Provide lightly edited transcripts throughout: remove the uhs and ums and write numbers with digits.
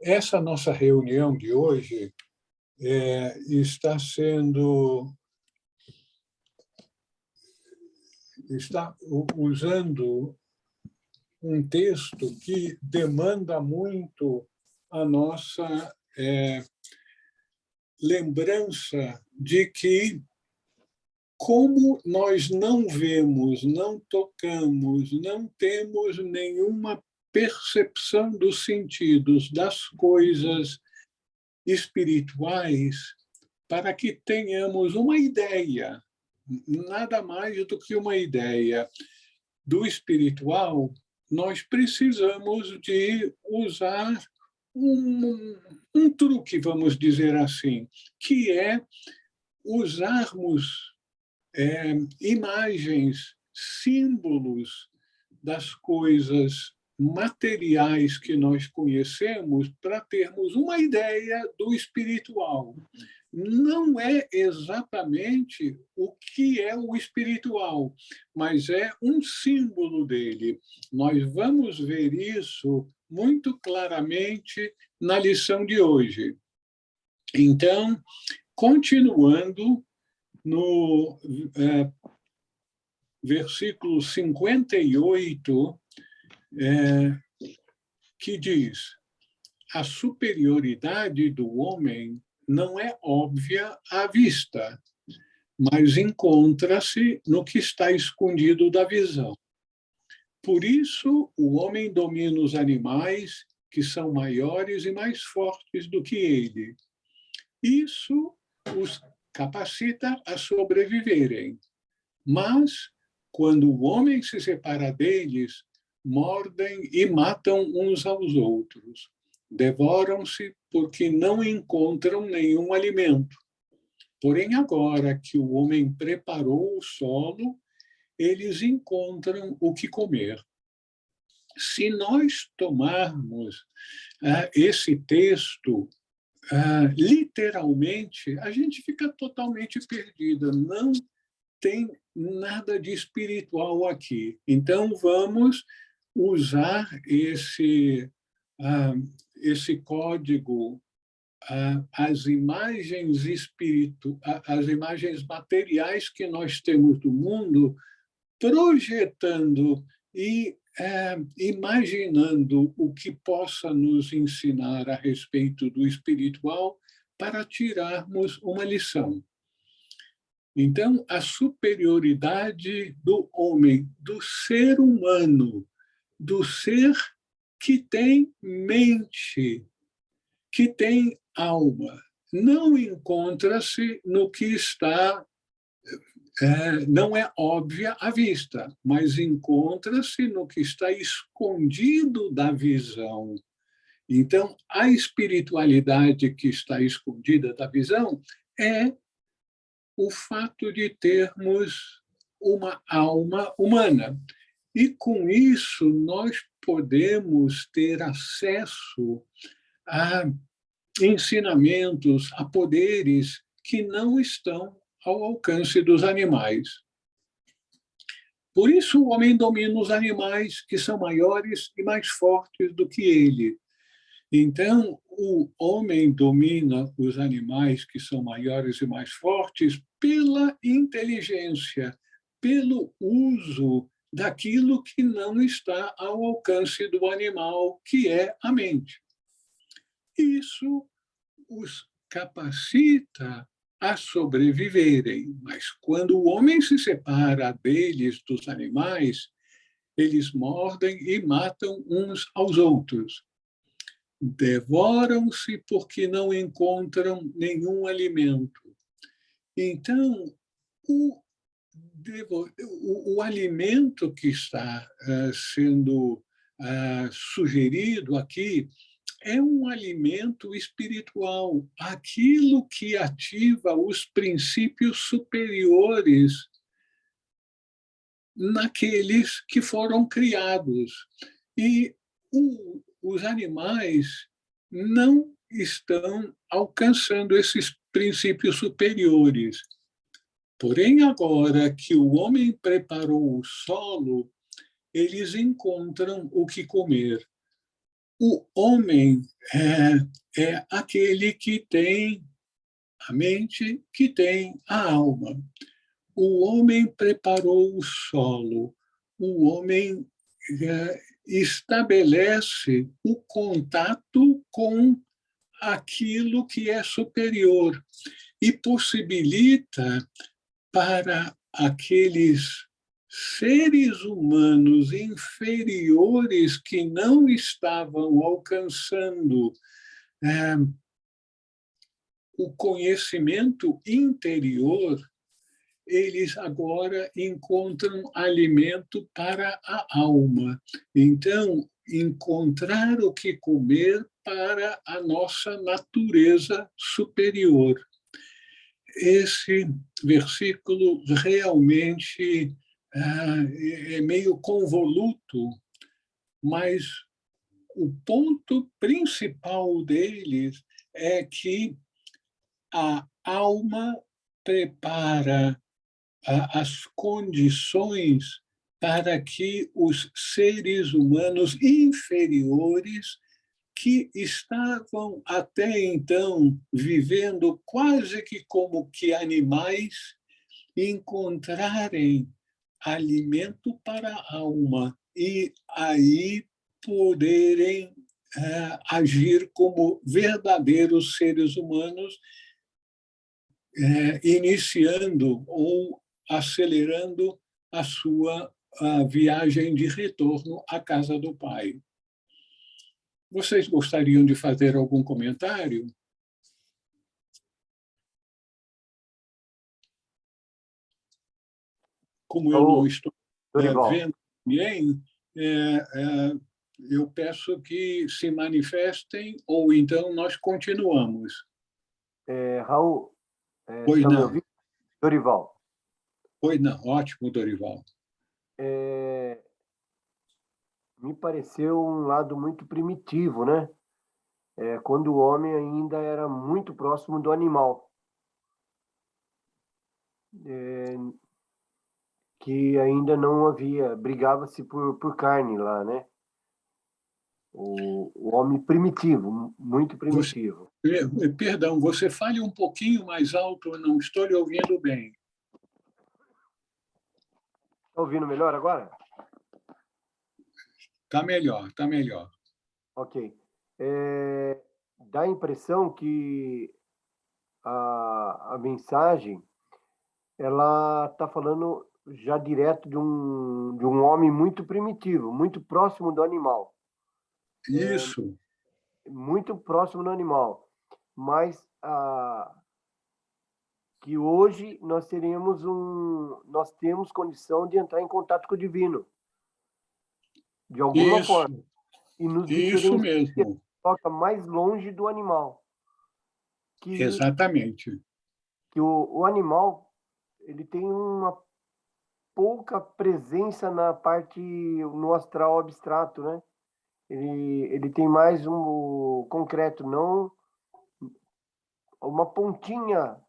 Essa nossa reunião de hoje está usando um texto que demanda muito a nossa lembrança de que, como nós não vemos, não tocamos, não temos nenhuma percepção dos sentidos das coisas espirituais, para que tenhamos uma ideia, nada mais do que uma ideia do espiritual, nós precisamos de usar um truque, vamos dizer assim, que é usarmos imagens, símbolos das coisas materiais que nós conhecemos para termos uma ideia do espiritual. Não é exatamente o que é o espiritual, mas é um símbolo dele. Nós vamos ver isso muito claramente na lição de hoje. Então, continuando no versículo 58, que diz: a superioridade do homem não é óbvia à vista, mas encontra-se no que está escondido da visão. Por isso, o homem domina os animais que são maiores e mais fortes do que ele. Isso os capacita a sobreviverem. Mas, quando o homem se separa deles, mordem e matam uns aos outros. Devoram-se porque não encontram nenhum alimento. Porém, agora que o homem preparou o solo, eles encontram o que comer. Se nós tomarmos esse texto literalmente, a gente fica totalmente perdida. Não tem nada de espiritual aqui. Então, vamos usar esse código, as imagens as imagens materiais que nós temos do mundo, projetando e imaginando o que possa nos ensinar a respeito do espiritual para tirarmos uma lição. Então, a superioridade do homem, do ser humano, do ser que tem mente, que tem alma, não encontra-se no que está, não é óbvia à vista, mas encontra-se no que está escondido da visão. Então, a espiritualidade que está escondida da visão é o fato de termos uma alma humana. E, com isso, nós podemos ter acesso a ensinamentos, a poderes que não estão ao alcance dos animais. Por isso, o homem domina os animais que são maiores e mais fortes do que ele. Então, o homem domina os animais que são maiores e mais fortes pela inteligência, pelo uso daquilo que não está ao alcance do animal, que é a mente. Isso os capacita a sobreviverem, mas quando o homem se separa deles, dos animais, eles mordem e matam uns aos outros. Devoram-se porque não encontram nenhum alimento. Então, o alimento que está sendo sugerido aqui é um alimento espiritual, aquilo que ativa os princípios superiores naqueles que foram criados. E os animais não estão alcançando esses princípios superiores. Porém, agora que o homem preparou o solo, eles encontram o que comer. O homem é aquele que tem a mente, que tem a alma. O homem preparou o solo, o homem estabelece o contato com aquilo que é superior e possibilita para aqueles seres humanos inferiores que não estavam alcançando o conhecimento interior, eles agora encontram alimento para a alma. Então, encontrar o que comer para a nossa natureza superior. Esse versículo realmente é meio convoluto, mas o ponto principal deles é que a alma prepara as condições para que os seres humanos inferiores, que estavam até então vivendo quase que como que animais, encontrarem alimento para a alma e aí poderem agir como verdadeiros seres humanos, iniciando ou acelerando a sua viagem de retorno à casa do Pai. Vocês gostariam de fazer algum comentário? Como eu não estou vendo ninguém, eu peço que se manifestem ou então nós continuamos. Raul, Pois está me não. ouvindo? Dorival. Pois não. Ótimo, Dorival. Me pareceu um lado muito primitivo, né? Quando o homem ainda era muito próximo do animal. Que ainda não havia, brigava-se por carne lá, né? O homem primitivo, muito primitivo. Perdão, você fale um pouquinho mais alto, eu não estou lhe ouvindo bem. Está ouvindo melhor agora? Está melhor, está melhor. Ok. Dá a impressão que a mensagem ela está falando já direto de um homem muito primitivo, muito próximo do animal. Isso. Muito próximo do animal. Mas que hoje nós temos condição de entrar em contato com o divino, de alguma forma, e nos Isso diferenciar, mesmo. toca mais longe do animal. Exatamente. Que o animal ele tem uma pouca presença na parte no astral abstrato, né? Ele tem mais um concreto, não uma pontinha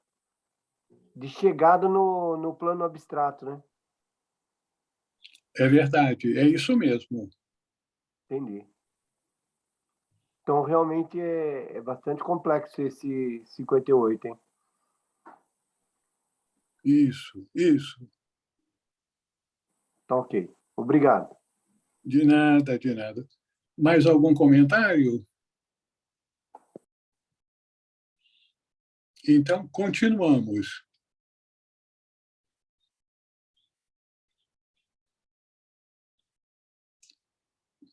de chegada no plano abstrato, né? É verdade, é isso mesmo. Entendi. Então, realmente é bastante complexo esse 58, hein? Isso. Tá ok. Obrigado. De nada, de nada. Mais algum comentário? Então, continuamos.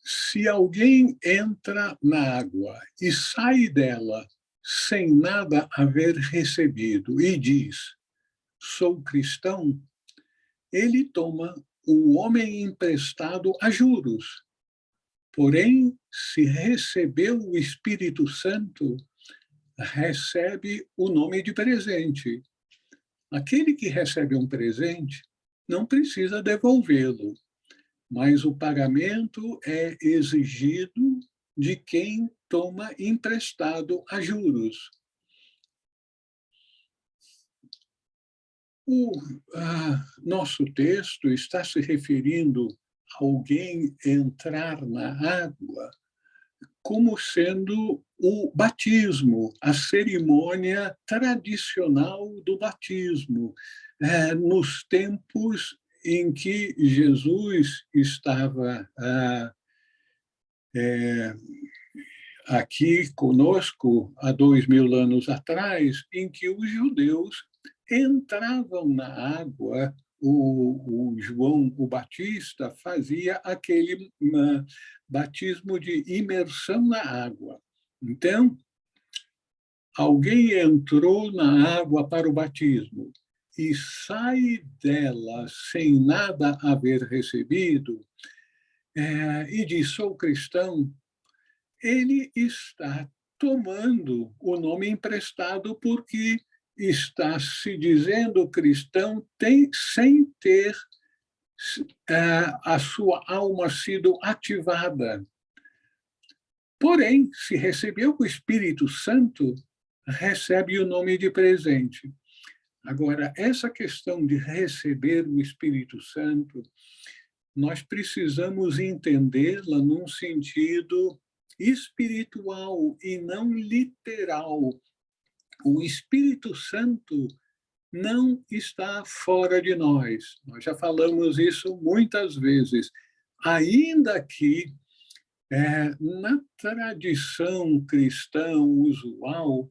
Se alguém entra na água e sai dela sem nada haver recebido e diz, sou cristão, ele toma o homem emprestado a juros. Porém, se recebeu o Espírito Santo, recebe o nome de presente. Aquele que recebe um presente não precisa devolvê-lo, mas o pagamento é exigido de quem toma emprestado a juros. O nosso texto está se referindo a alguém entrar na água como sendo o batismo, a cerimônia tradicional do batismo, nos tempos em que Jesus estava aqui conosco há 2000 anos atrás, em que os judeus entravam na água. O João o Batista fazia aquele batismo de imersão na água. Então, alguém entrou na água para o batismo e sai dela sem nada haver recebido, e diz: sou cristão, ele está tomando o nome emprestado porque está se dizendo cristão sem ter a sua alma sido ativada. Porém, se recebeu o Espírito Santo, recebe o nome de presente. Agora, essa questão de receber o Espírito Santo, nós precisamos entendê-la num sentido espiritual e não literal. O Espírito Santo não está fora de nós. Nós já falamos isso muitas vezes. Ainda que, na tradição cristã usual,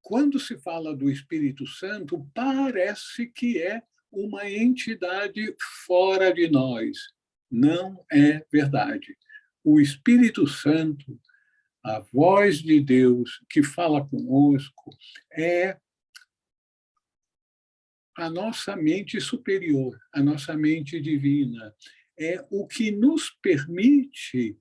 quando se fala do Espírito Santo, parece que é uma entidade fora de nós. Não é verdade. O Espírito Santo, a voz de Deus que fala conosco, é a nossa mente superior, a nossa mente divina. É o que nos permite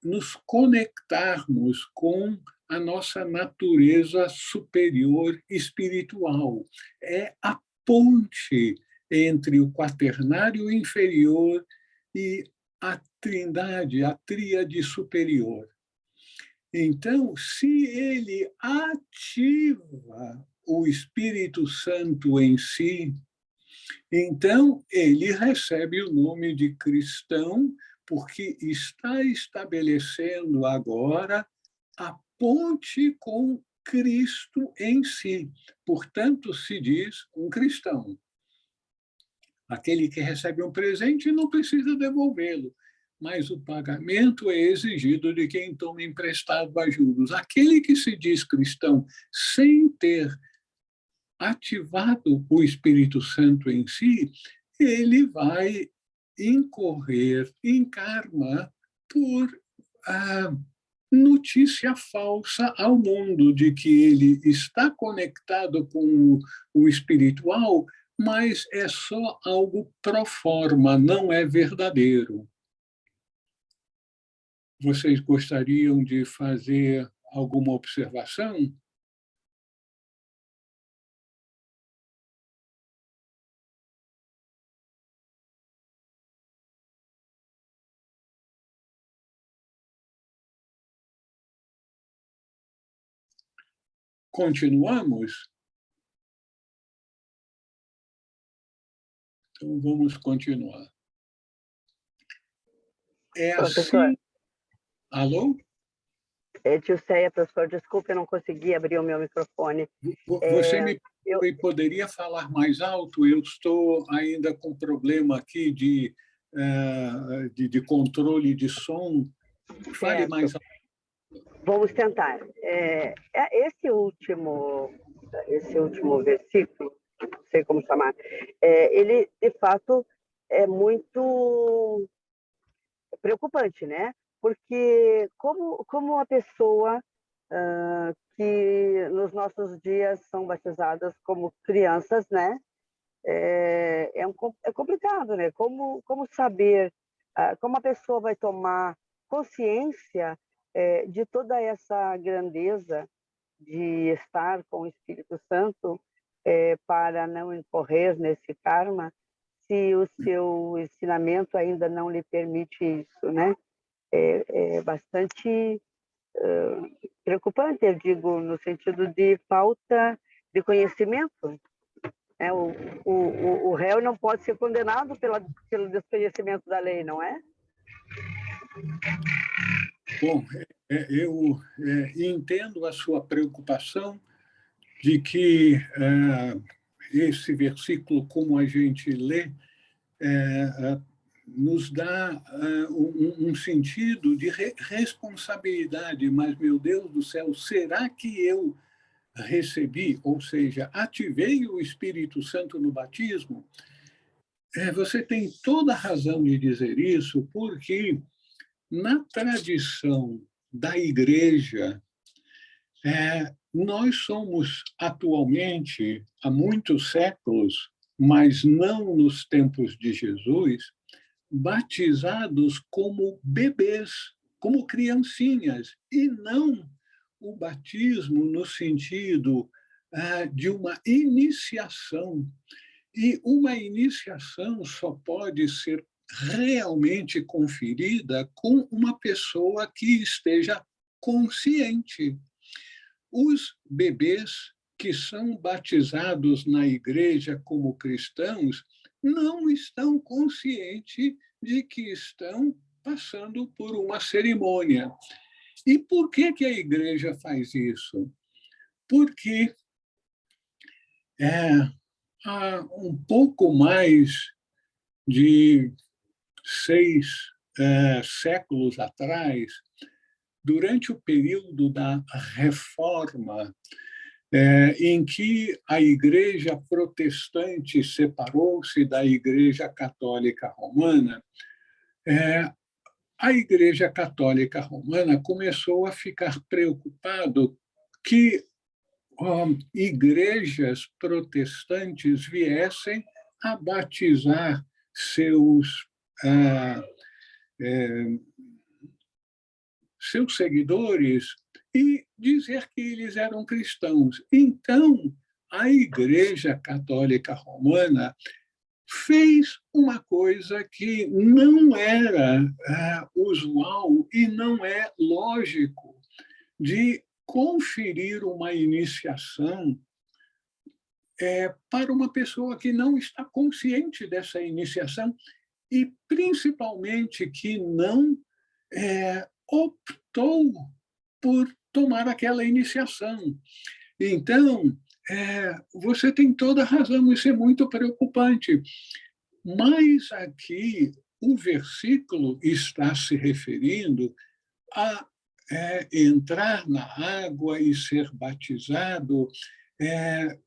nos conectarmos com a nossa natureza superior espiritual. É a ponte entre o quaternário inferior e a trindade, a tríade superior. Então, se ele ativa o Espírito Santo em si, então ele recebe o nome de cristão, porque está estabelecendo agora a ponte com Cristo em si. Portanto, se diz um cristão. Aquele que recebe um presente não precisa devolvê-lo, mas o pagamento é exigido de quem toma emprestado a juros. Aquele que se diz cristão sem ter ativado o Espírito Santo em si, ele vai incorrer em karma por notícia falsa ao mundo de que ele está conectado com o espiritual, mas é só algo pro forma, não é verdadeiro. Vocês gostariam de fazer alguma observação? Continuamos? Então, vamos continuar. É assim... Professor. Alô? Tio Céia, professor, desculpe, eu não consegui abrir o meu microfone. Você poderia falar mais alto? Eu estou ainda com problema aqui de controle de som. Fale mais alto. Vamos tentar. Esse último versículo, não sei como chamar, ele, de fato, é muito preocupante, né? Porque como a pessoa que nos nossos dias são batizadas como crianças, né? É complicado, né? Como saber, como a pessoa vai tomar consciência de toda essa grandeza de estar com o Espírito Santo para não incorrer nesse karma, se o seu ensinamento ainda não lhe permite isso, né? É bastante preocupante, eu digo, no sentido de falta de conhecimento. O réu não pode ser condenado pelo desconhecimento da lei, não é? Bom, eu entendo a sua preocupação de que esse versículo, como a gente lê, nos dá um sentido de responsabilidade. Mas, meu Deus do céu, será que eu recebi, ou seja, ativei o Espírito Santo no batismo? Você tem toda a razão de dizer isso, porque na tradição da igreja, nós somos atualmente, há muitos séculos, mas não nos tempos de Jesus, batizados como bebês, como criancinhas, e não o batismo no sentido de uma iniciação. E uma iniciação só pode ser realmente conferida com uma pessoa que esteja consciente. Os bebês que são batizados na igreja como cristãos não estão conscientes de que estão passando por uma cerimônia. E por que a igreja faz isso? Porque há um pouco mais de 6 séculos atrás, durante o período da Reforma, em que a Igreja Protestante separou-se da Igreja Católica Romana, a Igreja Católica Romana começou a ficar preocupado que igrejas protestantes viessem a batizar seus seguidores e dizer que eles eram cristãos. Então, a Igreja Católica Romana fez uma coisa que não era usual e não é lógico, de conferir uma iniciação para uma pessoa que não está consciente dessa iniciação e, principalmente, que não optou por tomar aquela iniciação. Então, você tem toda a razão, isso é muito preocupante. Mas aqui o versículo está se referindo a entrar na água e ser batizado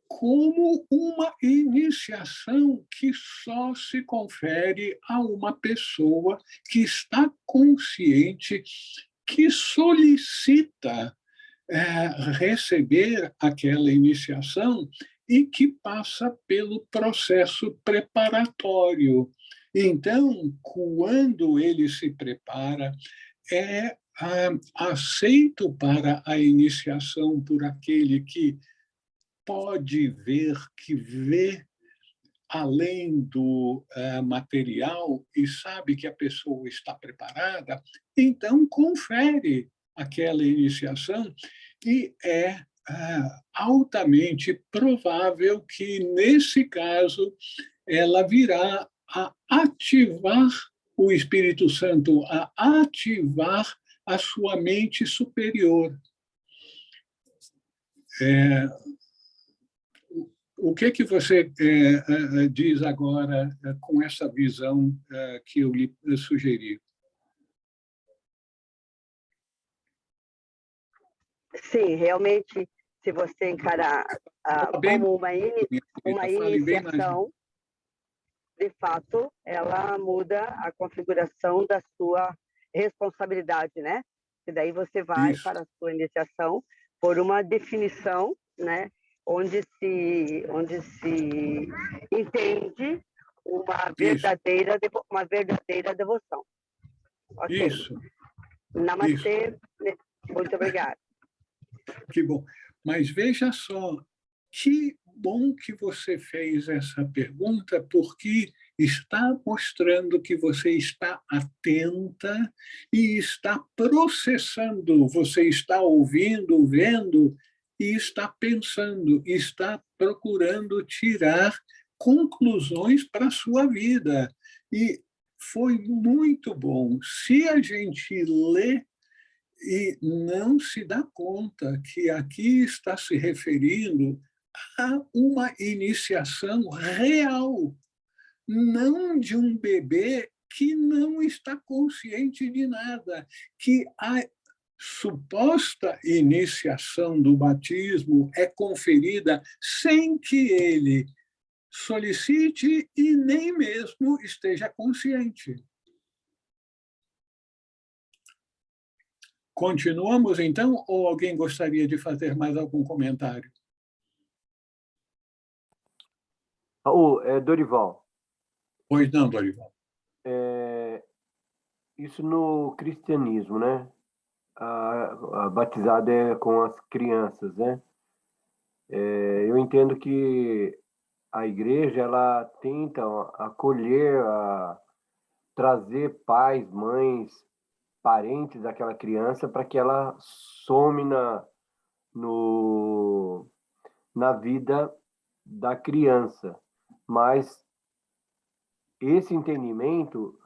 como uma iniciação que só se confere a uma pessoa que está consciente, que solicita receber aquela iniciação e que passa pelo processo preparatório. Então, quando ele se prepara, aceito para a iniciação por aquele que pode ver, que vê além do material e sabe que a pessoa está preparada, então confere aquela iniciação e é altamente provável que, nesse caso, ela virá a ativar o Espírito Santo, a ativar a sua mente superior. O que você diz agora com essa visão que eu lhe sugeri? Sim, realmente, se você encarar como uma iniciação, de fato, ela muda a configuração da sua responsabilidade, né? E daí você vai para a sua iniciação por uma definição, né? Onde se entende uma verdadeira devoção. Okay. Isso. Namastê. Isso. Muito obrigada. Que bom. Mas veja só, que bom que você fez essa pergunta, porque está mostrando que você está atenta e está processando, você está ouvindo, vendo e está pensando, está procurando tirar conclusões para a sua vida. E foi muito bom. Se a gente lê e não se dá conta que aqui está se referindo a uma iniciação real, não de um bebê que não está consciente de nada, que a suposta iniciação do batismo é conferida sem que ele solicite e nem mesmo esteja consciente. Continuamos, então, ou alguém gostaria de fazer mais algum comentário? Dorival. Pois não, Dorival. Isso no cristianismo, né? A batizada é com as crianças, né? Eu entendo que a igreja ela tenta acolher, trazer pais, mães, parentes daquela criança para que ela some na vida da criança. Mas esse entendimento,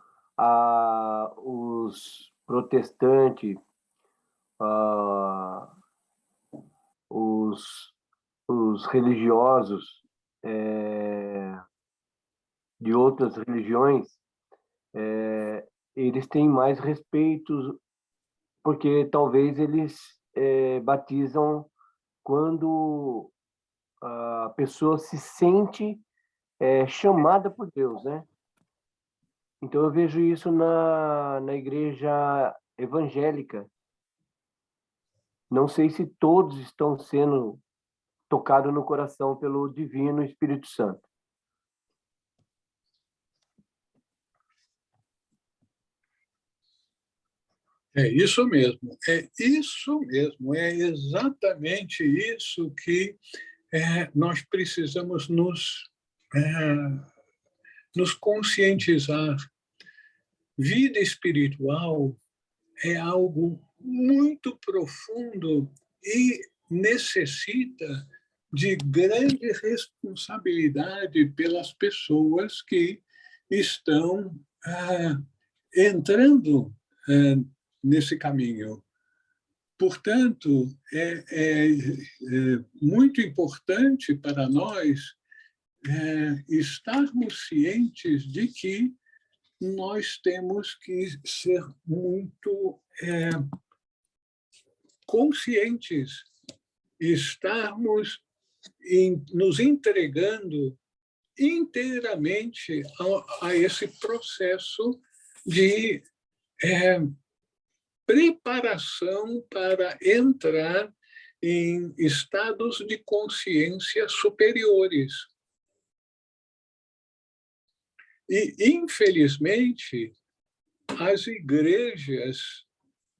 os protestantes, os religiosos de outras religiões, eles têm mais respeito, porque talvez eles batizam quando a pessoa se sente chamada por Deus, né? Então eu vejo isso na igreja evangélica. Não sei se todos estão sendo tocados no coração pelo Divino Espírito Santo. É isso mesmo, é exatamente isso que nós precisamos nos conscientizar. Vida espiritual é algo muito profundo e necessita de grande responsabilidade pelas pessoas que estão entrando nesse caminho. Portanto, é muito importante para nós estarmos cientes de que nós temos que ser muito conscientes, estarmos nos entregando inteiramente a esse processo de preparação para entrar em estados de consciência superiores. E, infelizmente, as igrejas,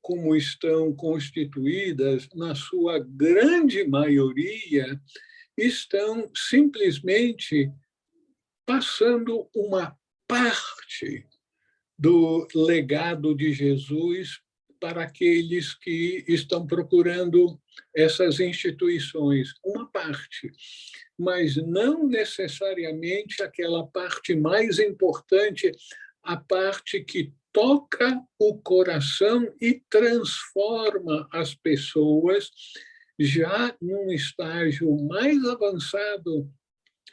como estão constituídas, na sua grande maioria, estão simplesmente passando uma parte do legado de Jesus para aqueles que estão procurando essas instituições, uma parte, mas não necessariamente aquela parte mais importante, a parte que toca o coração e transforma as pessoas já num estágio mais avançado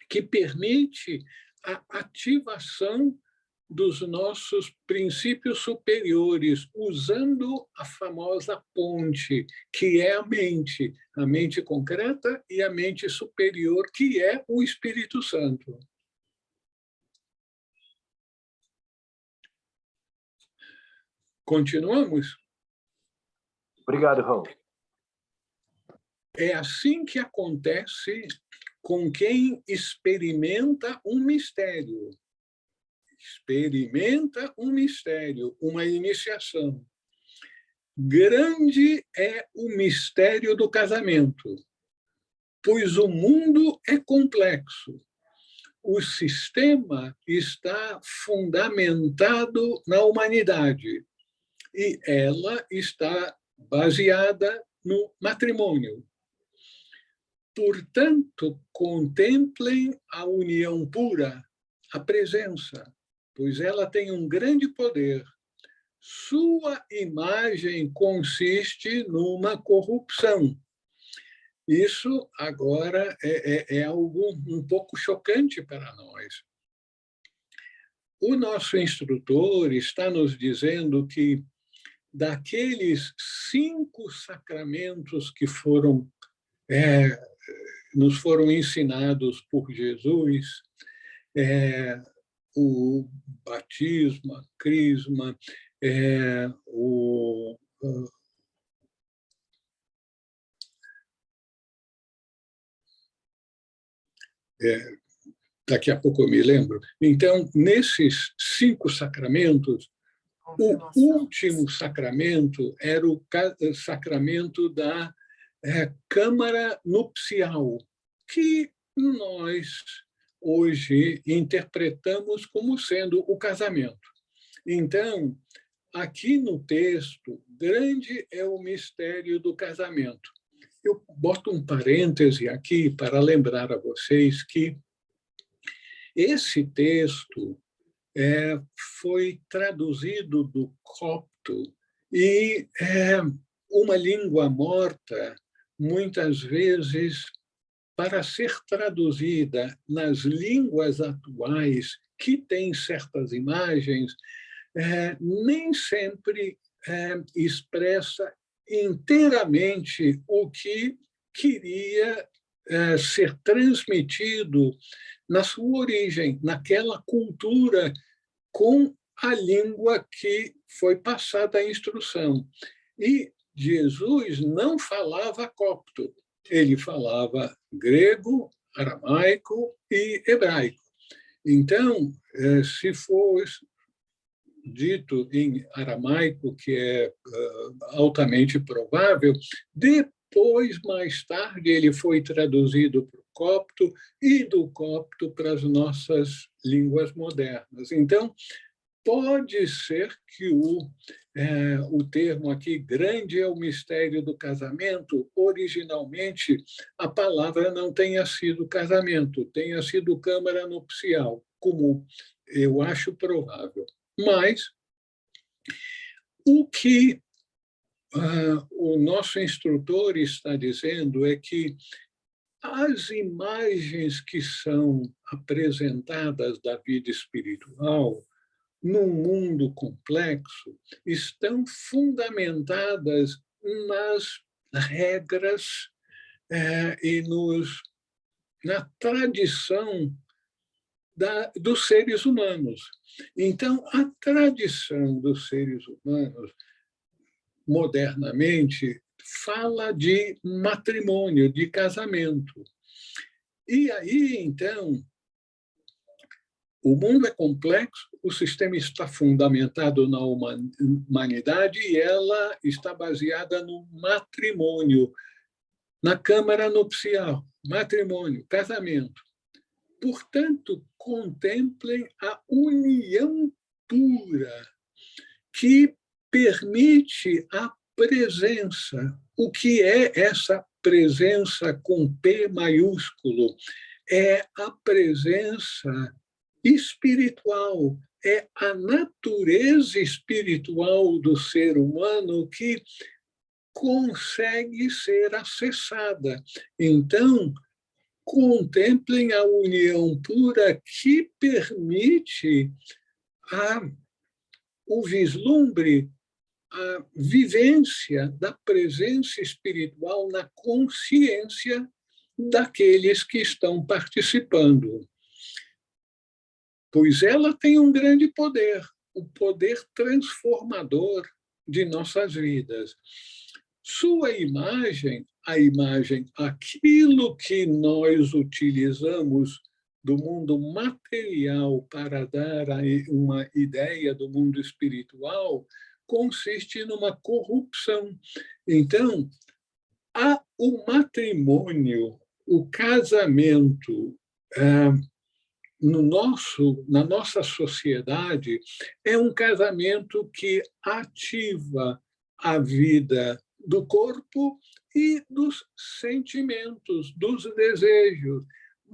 que permite a ativação dos nossos princípios superiores, usando a famosa ponte, que é a mente concreta e a mente superior, que é o Espírito Santo. Continuamos? Obrigado, Raul. É assim que acontece com quem experimenta um mistério. Experimenta um mistério, uma iniciação. Grande é o mistério do casamento, pois o mundo é complexo. O sistema está fundamentado na humanidade e ela está baseada no matrimônio. Portanto, contemplem a união pura, a presença, pois ela tem um grande poder. Sua imagem consiste numa corrupção. Isso agora é algo um pouco chocante para nós. O nosso instrutor está nos dizendo que daqueles 5 sacramentos que nos foram ensinados por Jesus, o batismo, a crisma, daqui a pouco eu me lembro. Então, nesses 5 sacramentos, o último sacramento era o sacramento da câmara nupcial, que nós hoje interpretamos como sendo o casamento. Então, aqui no texto, grande é o mistério do casamento. Eu boto um parêntese aqui para lembrar a vocês que esse texto foi traduzido do copto e uma língua morta, muitas vezes, para ser traduzida nas línguas atuais, que têm certas imagens, nem sempre expressa inteiramente o que queria ser transmitido na sua origem, naquela cultura, com a língua que foi passada a instrução. E Jesus não falava copto, ele falava grego, aramaico e hebraico. Então, se for dito em aramaico, que é altamente provável, depois, mais tarde, ele foi traduzido para o copto e do copto para as nossas línguas modernas. Então, pode ser que o termo aqui, grande é o mistério do casamento, originalmente a palavra não tenha sido casamento, tenha sido câmara nupcial, como eu acho provável. Mas o que o nosso instrutor está dizendo é que as imagens que são apresentadas da vida espiritual num mundo complexo estão fundamentadas nas regras e na tradição dos seres humanos. Então, a tradição dos seres humanos, modernamente, fala de matrimônio, de casamento. E aí, então, o mundo é complexo, o sistema está fundamentado na humanidade e ela está baseada no matrimônio, na câmara nupcial, matrimônio, casamento. Portanto, contemplem a união pura que permite a presença. O que é essa presença com P maiúsculo? É a presença espiritual, é a natureza espiritual do ser humano que consegue ser acessada. Então, contemplem a união pura que permite o vislumbre, a vivência da presença espiritual na consciência daqueles que estão participando. Pois ela tem um grande poder, o poder transformador de nossas vidas. Sua imagem, a imagem, aquilo que nós utilizamos do mundo material para dar uma ideia do mundo espiritual, consiste numa corrupção. Então, o matrimônio, o casamento, na nossa sociedade, é um casamento que ativa a vida do corpo e dos sentimentos, dos desejos,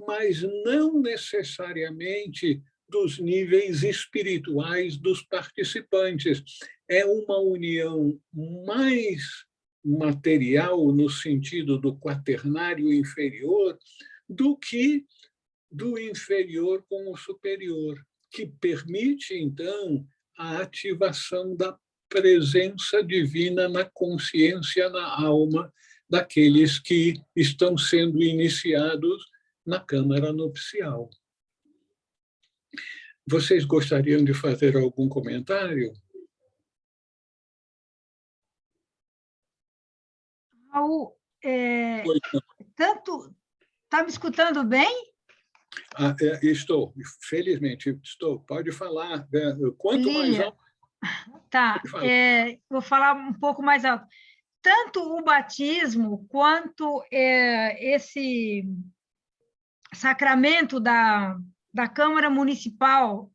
mas não necessariamente dos níveis espirituais dos participantes. É uma união mais material, no sentido do quaternário inferior, do que do inferior com o superior, que permite, então, a ativação da presença divina na consciência, na alma daqueles que estão sendo iniciados na câmara nupcial. Vocês gostariam de fazer algum comentário? Raul, tanto... Está me escutando bem? Estou, felizmente estou. Pode falar. Quanto mais alto... Tá, vou falar um pouco mais alto. Tanto o batismo quanto esse sacramento da Câmara Municipal,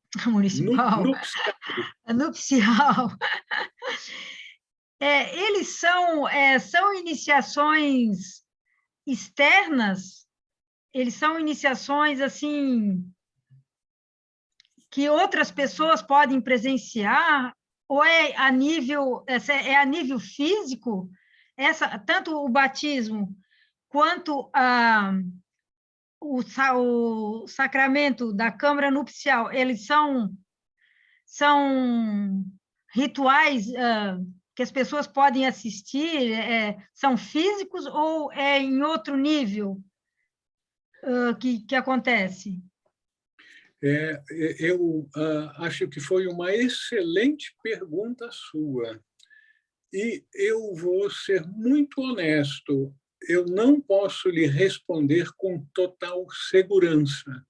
nupcial, eles são iniciações externas, eles são iniciações assim que outras pessoas podem presenciar, ou é a nível físico, tanto o batismo quanto o sacramento da Câmara Nupcial, eles são rituais que as pessoas podem assistir, são físicos ou é em outro nível que acontece? Eu acho que foi uma excelente pergunta sua. E eu vou ser muito honesto, eu não posso lhe responder com total segurança.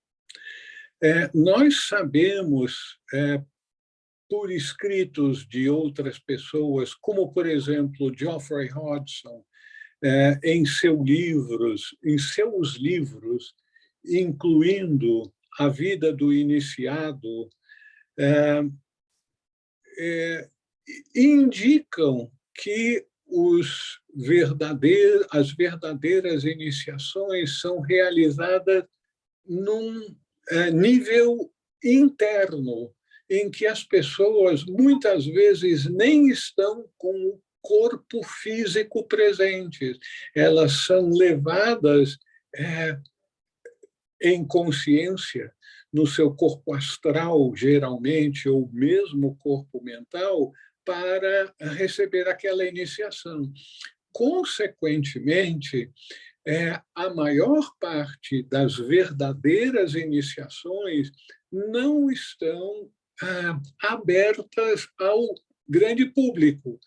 Nós sabemos, por escritos de outras pessoas, como, por exemplo, Geoffrey Hodgson, em seus livros, incluindo A Vida do Iniciado, indicam que as verdadeiras iniciações são realizadas num nível interno, em que as pessoas muitas vezes nem estão com o corpo físico presente, elas são levadas em consciência no seu corpo astral, geralmente, ou mesmo corpo mental, para receber aquela iniciação. Consequentemente, a maior parte das verdadeiras iniciações não estão abertas ao grande público,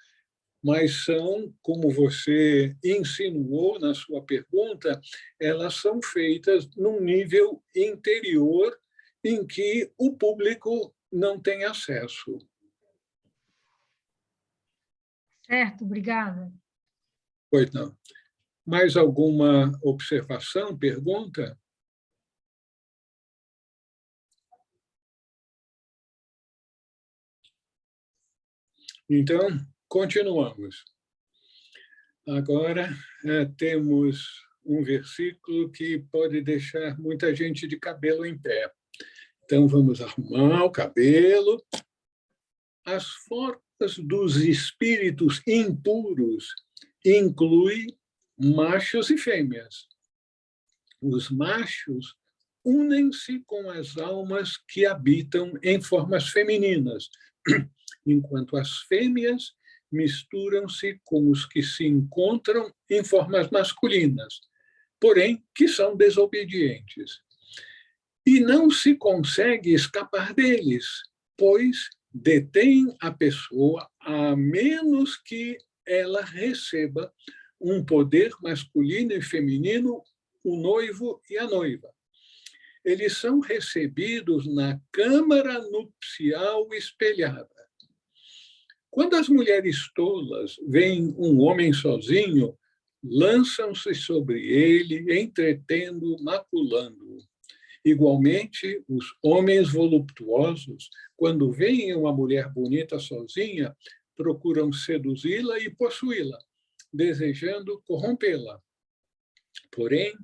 mas são, como você insinuou na sua pergunta, elas são feitas num nível interior em que o público não tem acesso. Certo, obrigada. Pois não. Mais alguma observação, pergunta? Então, continuamos. Agora, temos um versículo que pode deixar muita gente de cabelo em pé. Então, vamos arrumar o cabelo. As formas dos espíritos impuros incluem machos e fêmeas. Os machos unem-se com as almas que habitam em formas femininas, enquanto as fêmeas misturam-se com os que se encontram em formas masculinas, porém que são desobedientes. E não se consegue escapar deles, pois detêm a pessoa a menos que ela receba um poder masculino e feminino, o noivo e a noiva. Eles são recebidos na câmara nupcial espelhada. Quando as mulheres tolas veem um homem sozinho, lançam-se sobre ele, entretendo, maculando-o. Igualmente, os homens voluptuosos, quando veem uma mulher bonita sozinha, procuram seduzi-la e possuí-la, desejando corrompê-la. Porém,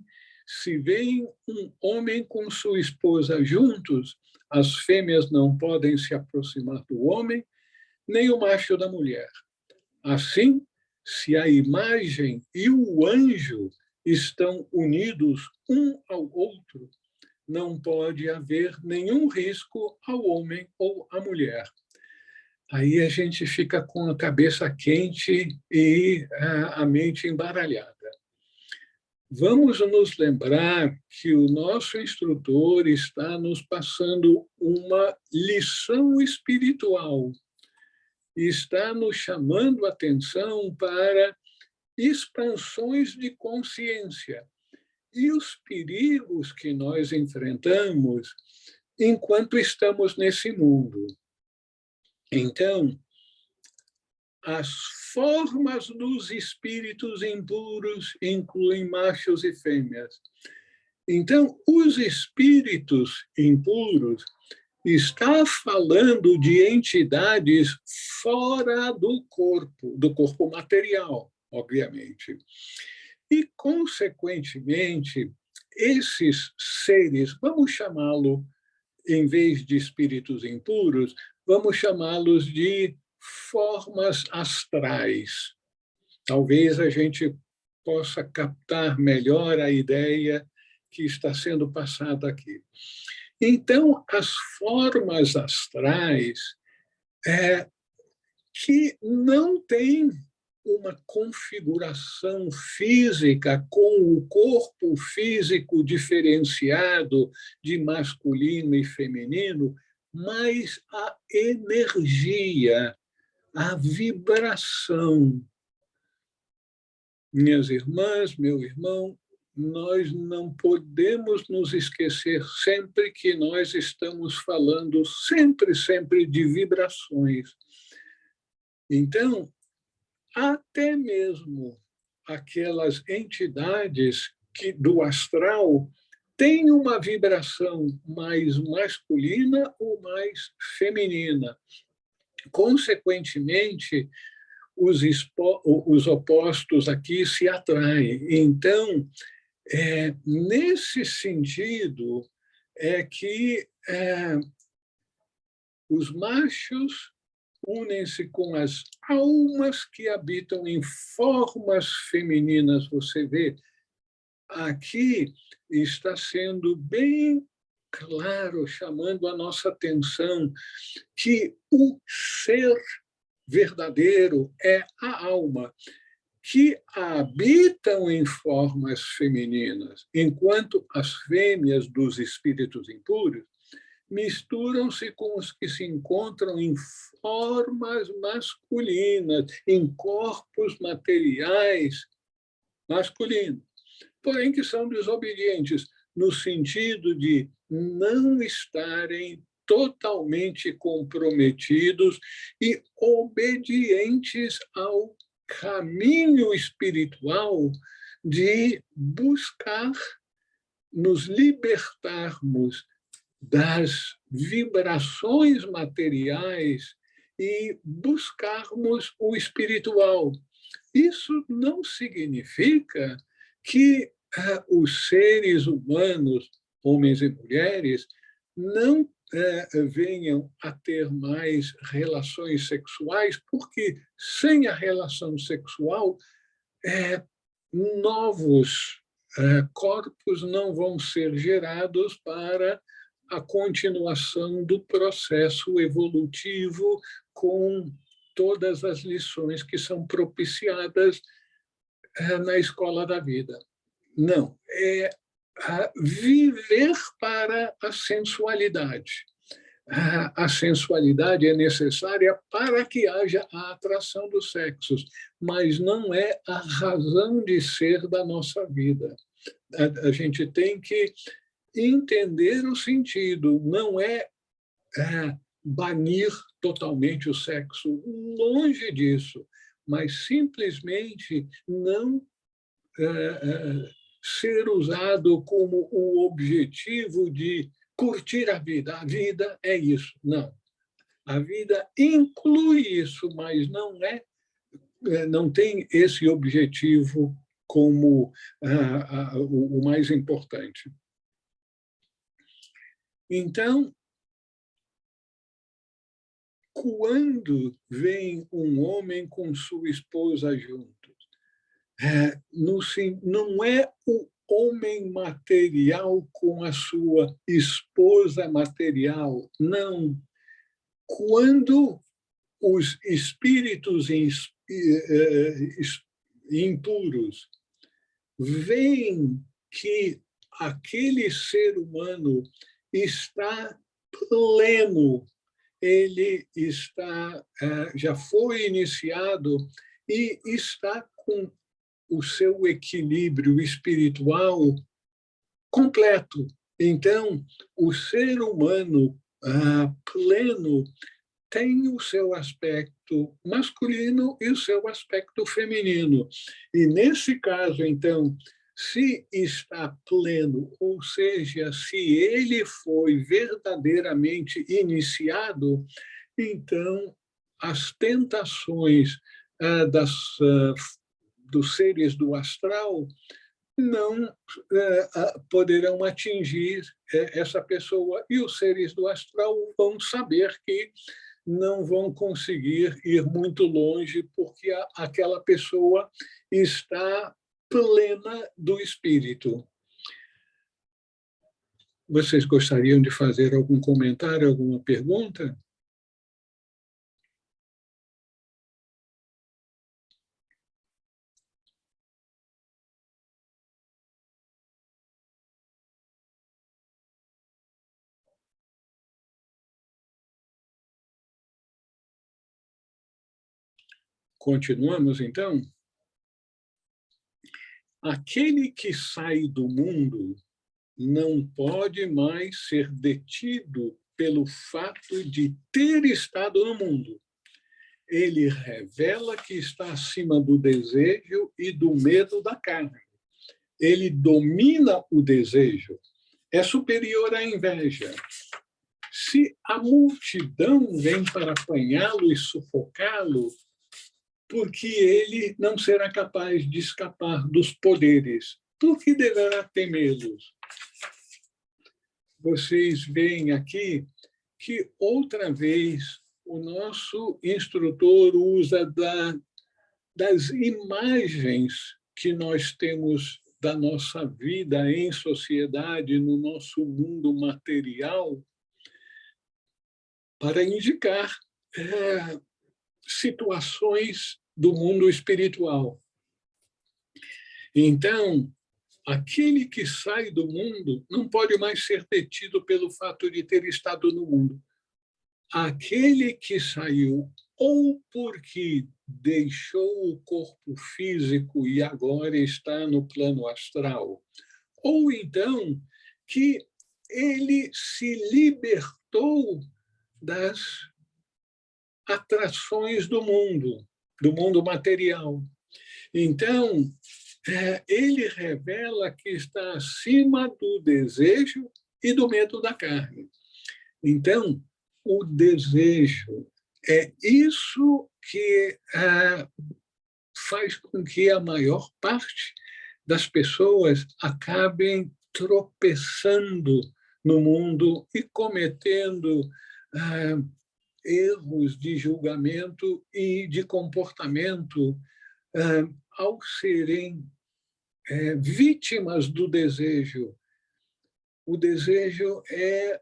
se veem um homem com sua esposa juntos, as fêmeas não podem se aproximar do homem, nem o macho da mulher. Assim, se a imagem e o anjo estão unidos um ao outro, não pode haver nenhum risco ao homem ou à mulher. Aí a gente fica com a cabeça quente e a mente embaralhada. Vamos nos lembrar que o nosso instrutor está nos passando uma lição espiritual, está nos chamando a atenção para expansões de consciência e os perigos que nós enfrentamos enquanto estamos nesse mundo. Então, as formas dos espíritos impuros incluem machos e fêmeas. Então, os espíritos impuros está falando de entidades fora do corpo material, obviamente. E, consequentemente, esses seres, vamos chamá-lo, em vez de espíritos impuros, vamos chamá-los de formas astrais. Talvez a gente possa captar melhor a ideia que está sendo passada aqui. Então, as formas astrais que não têm uma configuração física com o corpo físico diferenciado de masculino e feminino, mas a energia, a vibração. Minhas irmãs, meu irmão, nós não podemos nos esquecer sempre que nós estamos falando sempre de vibrações. Então, até mesmo aquelas entidades do astral têm uma vibração mais masculina ou mais feminina. Consequentemente, os opostos aqui se atraem. Então, nesse sentido, é que os machos unem-se com as almas que habitam em formas femininas. Você vê, aqui está sendo bem claro, chamando a nossa atenção, que o ser verdadeiro é a alma, que habitam em formas femininas, enquanto as fêmeas dos espíritos impuros misturam-se com os que se encontram em formas masculinas, em corpos materiais masculinos, porém que são desobedientes, no sentido de não estarem totalmente comprometidos e obedientes ao caminho espiritual de buscar nos libertarmos das vibrações materiais e buscarmos o espiritual. Isso não significa que os seres humanos, homens e mulheres, não venham a ter mais relações sexuais, porque sem a relação sexual, novos corpos não vão ser gerados para a continuação do processo evolutivo com todas as lições que são propiciadas na escola da vida. Não, é viver para a sensualidade. A sensualidade é necessária para que haja a atração dos sexos, mas não é a razão de ser da nossa vida. A gente tem que entender o sentido, não é banir totalmente o sexo, longe disso, mas simplesmente não ser usado como o objetivo de curtir a vida. A vida é isso. Não. A vida inclui isso, mas não tem esse objetivo como o mais importante. Então, quando vem um homem com sua esposa juntos, não é o homem material com a sua esposa material, não. Quando os espíritos impuros veem que aquele ser humano está pleno, ele já foi iniciado e está com o seu equilíbrio espiritual completo. Então, o ser humano pleno tem o seu aspecto masculino e o seu aspecto feminino. E, nesse caso, então, se está pleno, ou seja, se ele foi verdadeiramente iniciado, então as tentações dos seres do astral não poderão atingir essa pessoa, e os seres do astral vão saber que não vão conseguir ir muito longe, porque aquela pessoa está plena do espírito. Vocês gostariam de fazer algum comentário, alguma pergunta? Continuamos, então? Aquele que sai do mundo não pode mais ser detido pelo fato de ter estado no mundo. Ele revela que está acima do desejo e do medo da carne. Ele domina o desejo, é superior à inveja. Se a multidão vem para apanhá-lo e sufocá-lo, porque ele não será capaz de escapar dos poderes, por que deverá temê-los? Vocês veem aqui que, outra vez, o nosso instrutor usa das imagens que nós temos da nossa vida em sociedade, no nosso mundo material, para indicar situações do mundo espiritual. Então, aquele que sai do mundo não pode mais ser detido pelo fato de ter estado no mundo. Aquele que saiu ou porque deixou o corpo físico e agora está no plano astral, ou então que ele se libertou das atrações do mundo material. Então, ele revela que está acima do desejo e do medo da carne. Então, o desejo é isso que faz com que a maior parte das pessoas acabem tropeçando no mundo e cometendo erros de julgamento e de comportamento ao serem vítimas do desejo. O desejo é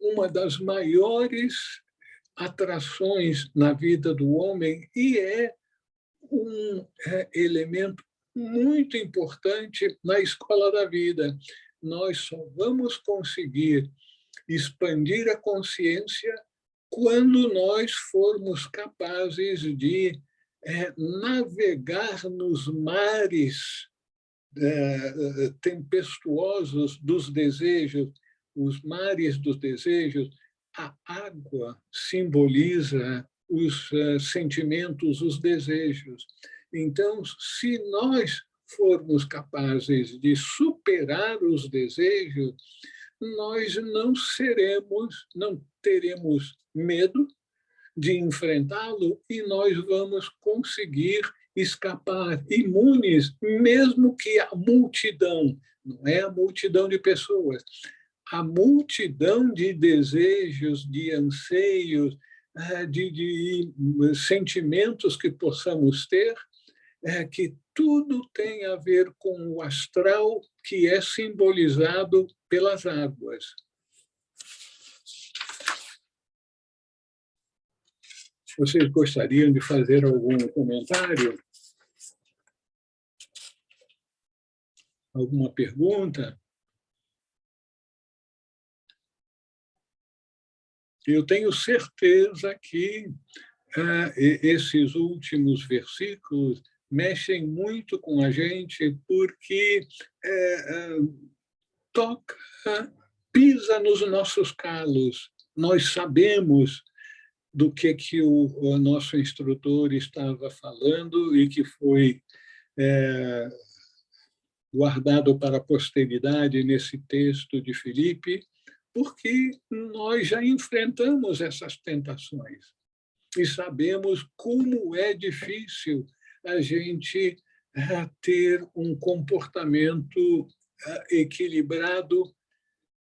uma das maiores atrações na vida do homem e é um elemento muito importante na escola da vida. Nós só vamos conseguir expandir a consciência quando nós formos capazes de navegar nos mares tempestuosos dos desejos, os mares dos desejos. A água simboliza os sentimentos, os desejos. Então, se nós formos capazes de superar os desejos, nós não teremos medo de enfrentá-lo e nós vamos conseguir escapar imunes, mesmo que a multidão, não é a multidão de pessoas, a multidão de desejos, de anseios, de sentimentos que possamos ter, que tudo tem a ver com o astral que é simbolizado pelas águas. Vocês gostariam de fazer algum comentário? Alguma pergunta? Eu tenho certeza que esses últimos versículos mexem muito com a gente, porque toca, pisa nos nossos calos. Nós sabemos do que o nosso instrutor estava falando e que foi guardado para a posteridade nesse texto de Filipe, porque nós já enfrentamos essas tentações e sabemos como é difícil a gente ter um comportamento equilibrado,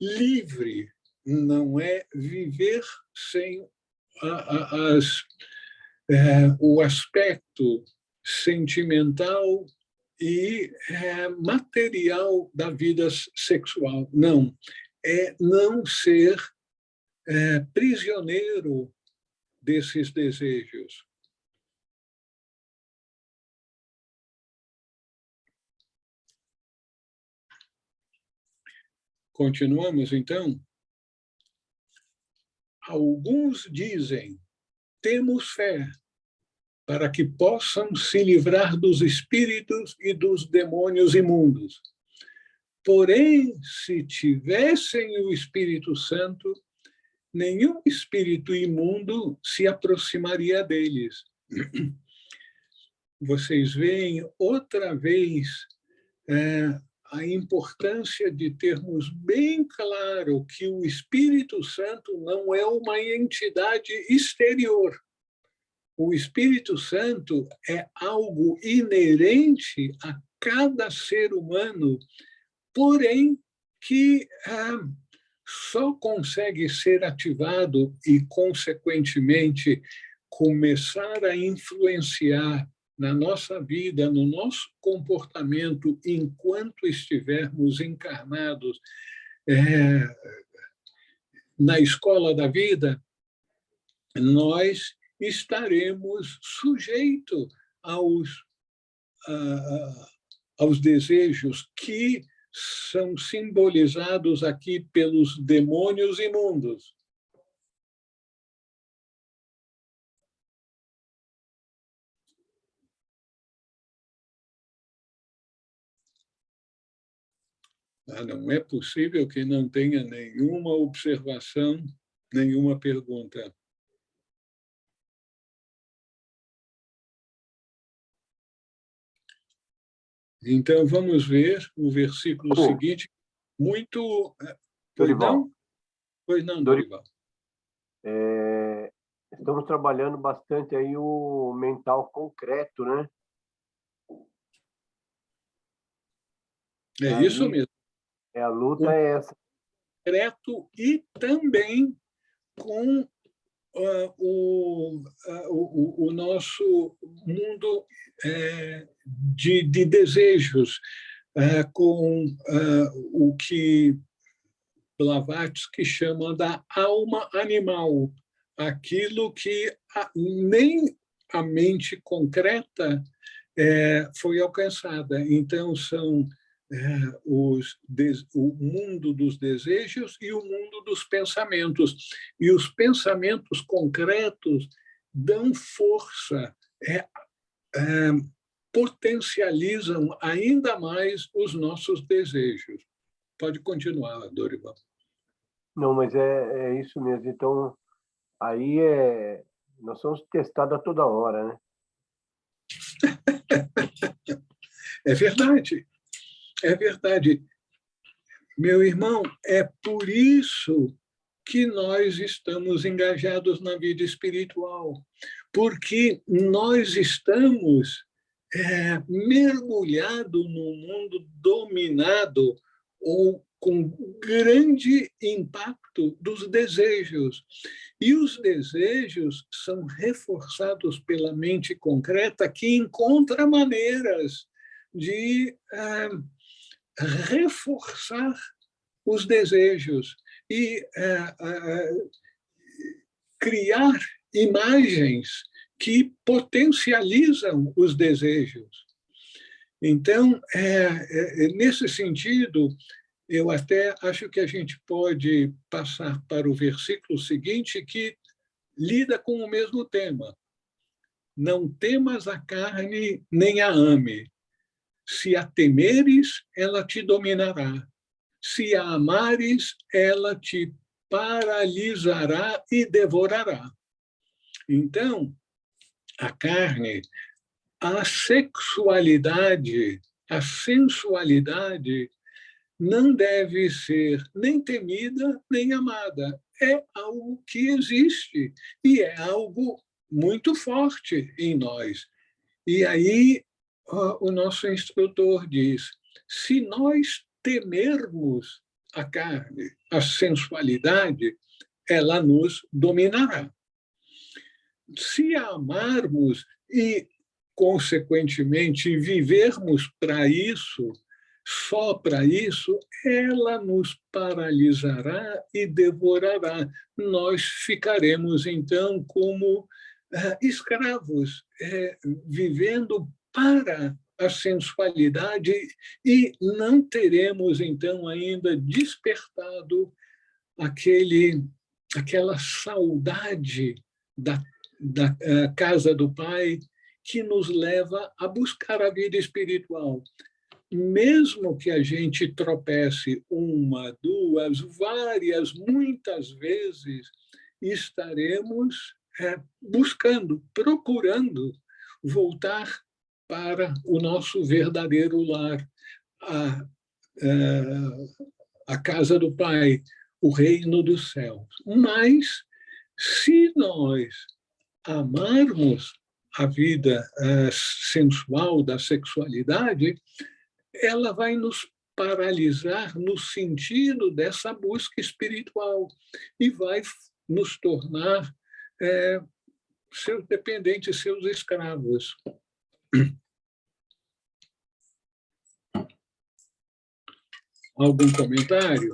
livre. Não é viver sem o aspecto sentimental e material da vida sexual. Não. É não ser prisioneiro desses desejos. Continuamos, então? Alguns dizem, temos fé, para que possam se livrar dos espíritos e dos demônios imundos. Porém, se tivessem o Espírito Santo, nenhum espírito imundo se aproximaria deles. Vocês veem outra vez a importância de termos bem claro que o Espírito Santo não é uma entidade exterior. O Espírito Santo é algo inerente a cada ser humano, porém que só consegue ser ativado e, consequentemente, começar a influenciar na nossa vida, no nosso comportamento, enquanto estivermos encarnados na escola da vida, nós estaremos sujeitos aos desejos que são simbolizados aqui pelos demônios imundos. Não é possível que não tenha nenhuma observação, nenhuma pergunta. Então, vamos ver o versículo seguinte, muito... Dorival. Pois não, Dorival. Estamos trabalhando bastante aí o mental concreto, né? É isso mesmo. A luta é essa. Concreto e também com o nosso mundo de desejos, com o que Blavatsky chama da alma animal, aquilo que nem a mente concreta foi alcançada. Então, são o mundo dos desejos e o mundo dos pensamentos. E os pensamentos concretos dão força, potencializam ainda mais os nossos desejos. Pode continuar, Dorival. Não, mas é isso mesmo. Então, aí nós somos testados a toda hora, né? É verdade. É verdade. Meu irmão, é por isso que nós estamos engajados na vida espiritual, porque nós estamos mergulhados num mundo dominado ou com grande impacto dos desejos. E os desejos são reforçados pela mente concreta, que encontra maneiras de reforçar os desejos e criar imagens que potencializam os desejos. Então, nesse sentido, eu até acho que a gente pode passar para o versículo seguinte, que lida com o mesmo tema. Não temas a carne, nem a ame. Se a temeres, ela te dominará. Se a amares, ela te paralisará e devorará. Então, a carne, a sexualidade, a sensualidade não deve ser nem temida, nem amada. É algo que existe e é algo muito forte em nós. E aí o nosso instrutor diz, se nós temermos a carne, a sensualidade, ela nos dominará. Se a amarmos e, consequentemente, vivermos para isso, só para isso, ela nos paralisará e devorará. Nós ficaremos, então, como escravos, vivendo para a sensualidade e não teremos, então, ainda despertado aquela saudade da casa do Pai que nos leva a buscar a vida espiritual. Mesmo que a gente tropece uma, duas, várias, muitas vezes, estaremos buscando, procurando voltar para o nosso verdadeiro lar, a casa do Pai, o reino dos céus. Mas, se nós amarmos a vida sensual da sexualidade, ela vai nos paralisar no sentido dessa busca espiritual e vai nos tornar seus dependentes, seus escravos. Algum comentário?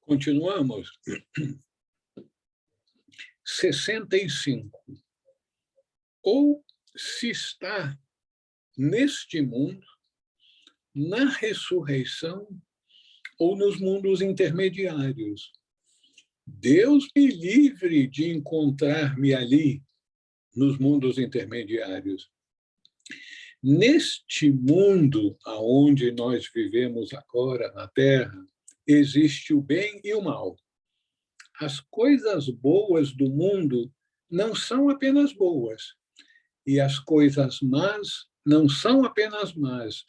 Continuamos. 65. Ou se está neste mundo, na ressurreição ou nos mundos intermediários. Deus me livre de encontrar-me ali, nos mundos intermediários. Neste mundo aonde nós vivemos agora, na Terra, existe o bem e o mal. As coisas boas do mundo não são apenas boas, e as coisas más não são apenas más.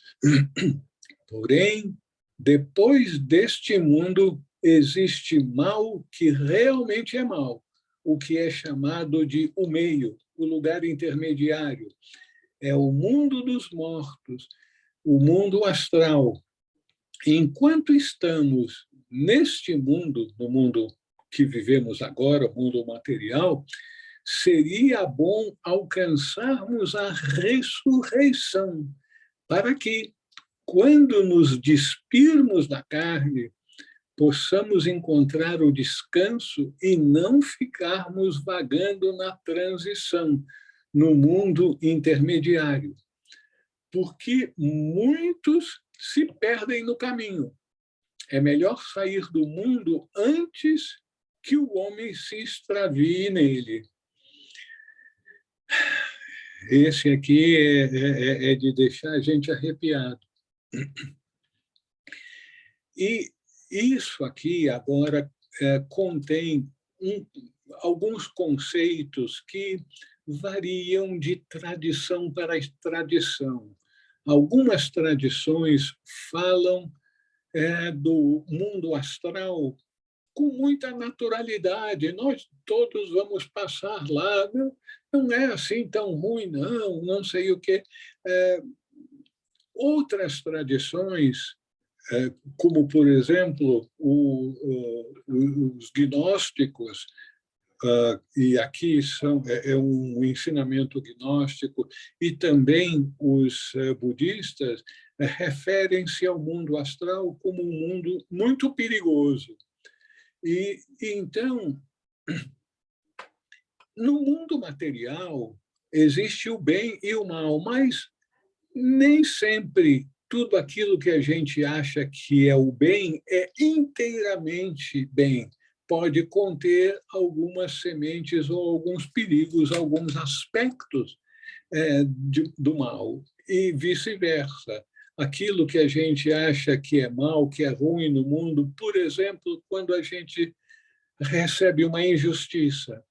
Porém, depois deste mundo, existe mal que realmente é mal, o que é chamado de o meio, o lugar intermediário. É o mundo dos mortos, o mundo astral. Enquanto estamos neste mundo, no mundo que vivemos agora, o mundo material, seria bom alcançarmos a ressurreição, para que, quando nos despirmos da carne, possamos encontrar o descanso e não ficarmos vagando na transição, no mundo intermediário. Porque muitos se perdem no caminho. É melhor sair do mundo antes que o homem se extravie nele. Esse aqui é de deixar a gente arrepiado. E isso aqui agora contém alguns conceitos que variam de tradição para tradição. Algumas tradições falam do mundo astral com muita naturalidade. Nós todos vamos passar lá, não é assim tão ruim, não sei o quê. Outras tradições, como, por exemplo, os gnósticos, e aqui é um ensinamento gnóstico, e também os budistas referem-se ao mundo astral como um mundo muito perigoso. E então, no mundo material, existe o bem e o mal, mas nem sempre tudo aquilo que a gente acha que é o bem é inteiramente bem. Pode conter algumas sementes ou alguns perigos, alguns aspectos do mal, e vice-versa. Aquilo que a gente acha que é mal, que é ruim no mundo, por exemplo, quando a gente recebe uma injustiça,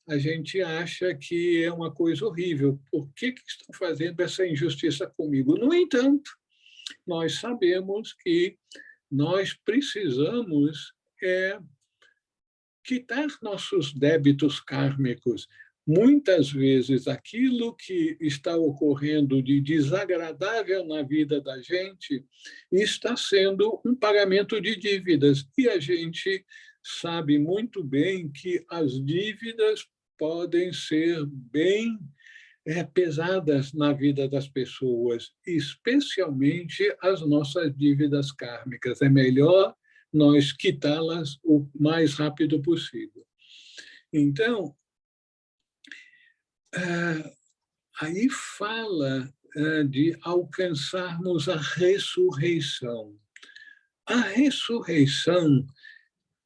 a gente acha que é uma coisa horrível. Por que estão fazendo essa injustiça comigo? No entanto, nós sabemos que nós precisamos quitar nossos débitos kármicos. Muitas vezes, aquilo que está ocorrendo de desagradável na vida da gente está sendo um pagamento de dívidas. E a gente sabe muito bem que as dívidas podem ser bem pesadas na vida das pessoas, especialmente as nossas dívidas kármicas. É melhor nós quitá-las o mais rápido possível. Então, aí fala de alcançarmos a ressurreição. A ressurreição,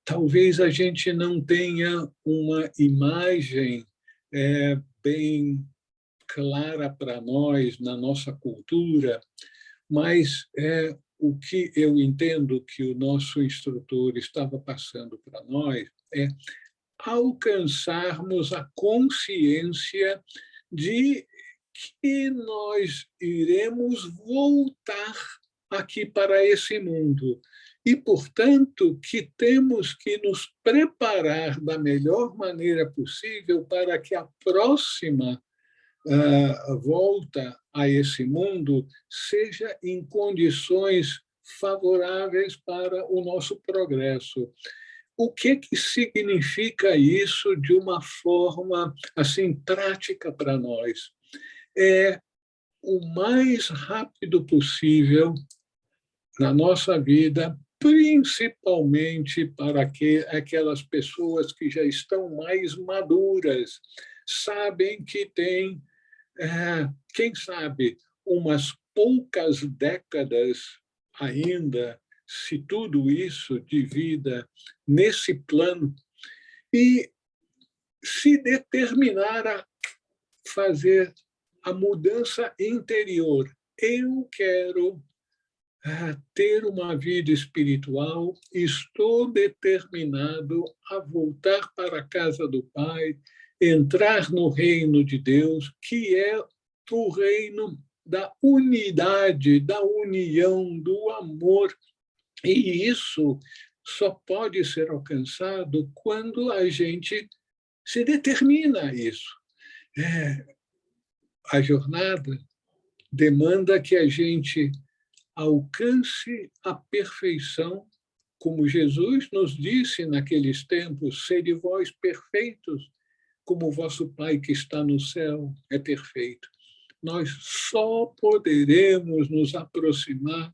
talvez a gente não tenha uma imagem bem clara para nós, na nossa cultura, mas o que eu entendo que o nosso instrutor estava passando para nós é alcançarmos a consciência de que nós iremos voltar aqui para esse mundo e, portanto, que temos que nos preparar da melhor maneira possível para que a próxima volta a esse mundo seja em condições favoráveis para o nosso progresso. O que significa isso de uma forma assim prática para nós? É o mais rápido possível na nossa vida, principalmente para aquelas pessoas que já estão mais maduras, sabem que tem, quem sabe, umas poucas décadas ainda, se tudo isso de vida nesse plano, e se determinar a fazer a mudança interior. Eu quero ter uma vida espiritual, estou determinado a voltar para a casa do Pai, entrar no reino de Deus, que é o reino da unidade, da união, do amor. E isso só pode ser alcançado quando a gente se determina a isso. A jornada demanda que a gente alcance a perfeição, como Jesus nos disse naqueles tempos: sede vós perfeitos, como o vosso Pai que está no céu é perfeito. Nós só poderemos nos aproximar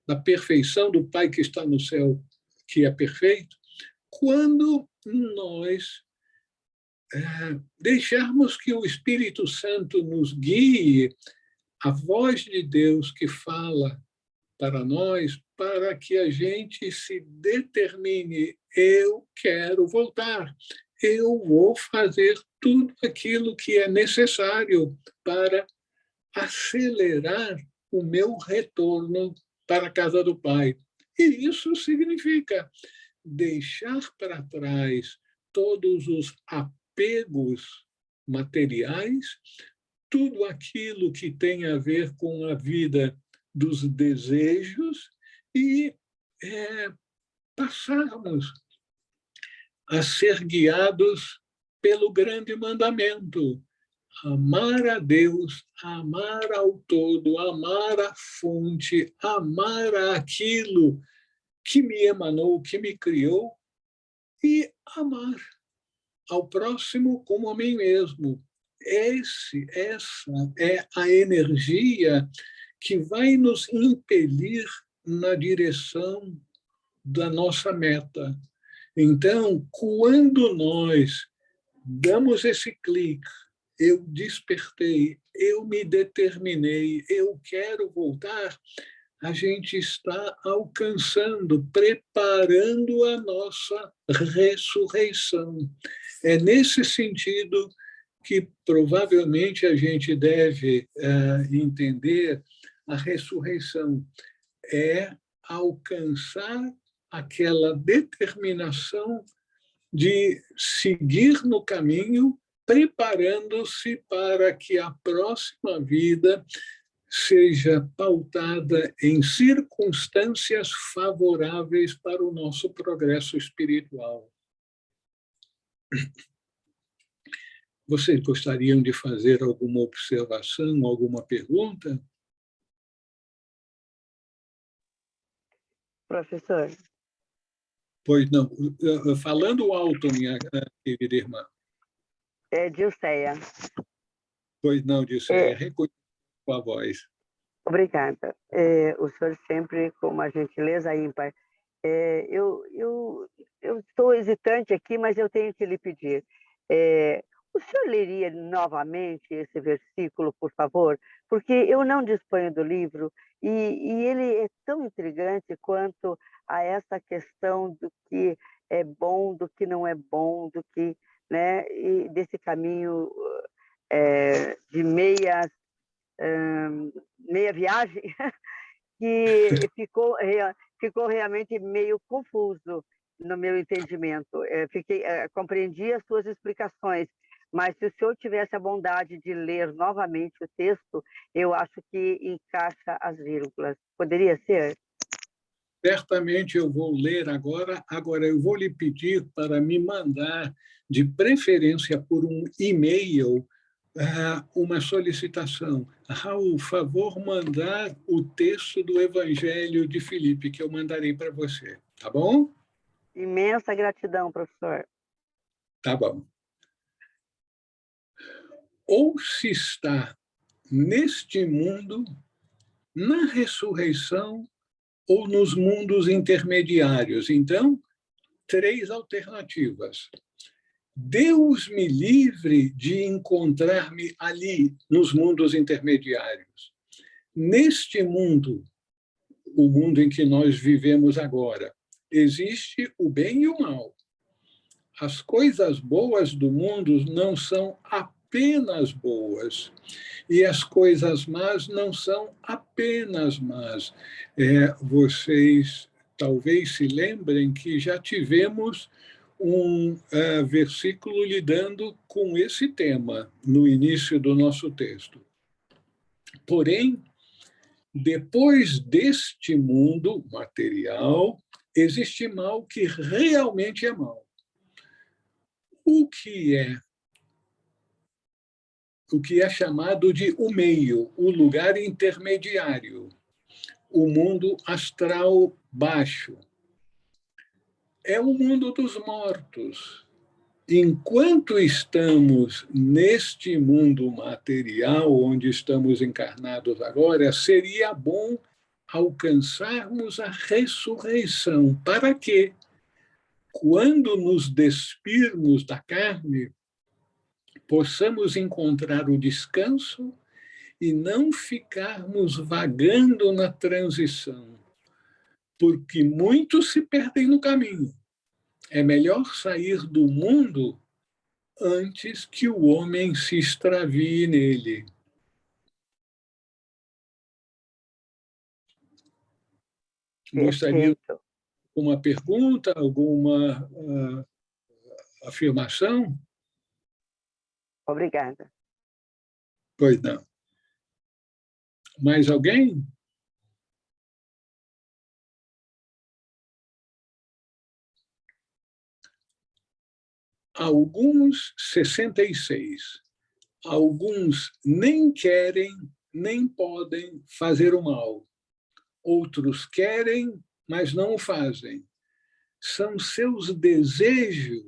da perfeição do Pai que está no céu, que é perfeito, quando nós deixarmos que o Espírito Santo nos guie, a voz de Deus que fala para nós, para que a gente se determine: eu quero voltar, eu vou fazer tudo aquilo que é necessário para acelerar o meu retorno para a casa do Pai. E isso significa deixar para trás todos os apegos materiais, tudo aquilo que tem a ver com a vida dos desejos e passarmos a ser guiados pelo grande mandamento: amar a Deus, amar ao todo, amar a fonte, amar aquilo que me emanou, que me criou, e amar ao próximo como a mim mesmo. Essa é a energia que vai nos impelir na direção da nossa meta. Então, quando nós damos esse clique, eu despertei, eu me determinei, eu quero voltar, a gente está alcançando, preparando a nossa ressurreição. É nesse sentido que provavelmente a gente deve entender a ressurreição. É alcançar aquela determinação de seguir no caminho, preparando-se para que a próxima vida seja pautada em circunstâncias favoráveis para o nosso progresso espiritual. Vocês gostariam de fazer alguma observação, alguma pergunta? Professor. Pois não. Falando alto, minha querida irmã. Dilceia. Pois não, Dilceia. Reconheço a voz. Obrigada. O senhor sempre com uma gentileza ímpar. Eu estou hesitante aqui, mas eu tenho que lhe pedir. O senhor leria novamente esse versículo, por favor? Porque eu não disponho do livro e ele é tão intrigante quanto a essa questão do que é bom, do que não é bom, do que, né, e desse caminho de meia viagem que ficou realmente meio confuso no meu entendimento. Compreendi as suas explicações, mas se o senhor tivesse a bondade de ler novamente o texto, eu acho que encaixa as vírgulas. Poderia ser? Certamente eu vou ler agora. Agora, eu vou lhe pedir para me mandar, de preferência por um e-mail, uma solicitação. Raul, favor mandar o texto do Evangelho de Filipe, que eu mandarei para você. Tá bom? Imensa gratidão, professor. Tá bom. Ou se está neste mundo, na ressurreição, ou nos mundos intermediários. Então, 3 alternativas. Deus me livre de encontrar-me ali, nos mundos intermediários. Neste mundo, o mundo em que nós vivemos agora, existe o bem e o mal. As coisas boas do mundo não são apenas boas, e as coisas más não são apenas más. Vocês talvez se lembrem que já tivemos um versículo lidando com esse tema no início do nosso texto. Porém, depois deste mundo material, existe mal que realmente é mal. O que é chamado de o meio, o lugar intermediário, o mundo astral baixo. É o mundo dos mortos. Enquanto estamos neste mundo material, onde estamos encarnados agora, seria bom alcançarmos a ressurreição. Para quê? Quando nos despirmos da carne, possamos encontrar o descanso e não ficarmos vagando na transição, porque muitos se perdem no caminho. É melhor sair do mundo antes que o homem se extravie nele. Gostaria de alguma pergunta, alguma afirmação? Obrigada. Pois não. Mais alguém? Alguns 66. Alguns nem querem, nem podem fazer o mal. Outros querem, mas não o fazem. São seus desejos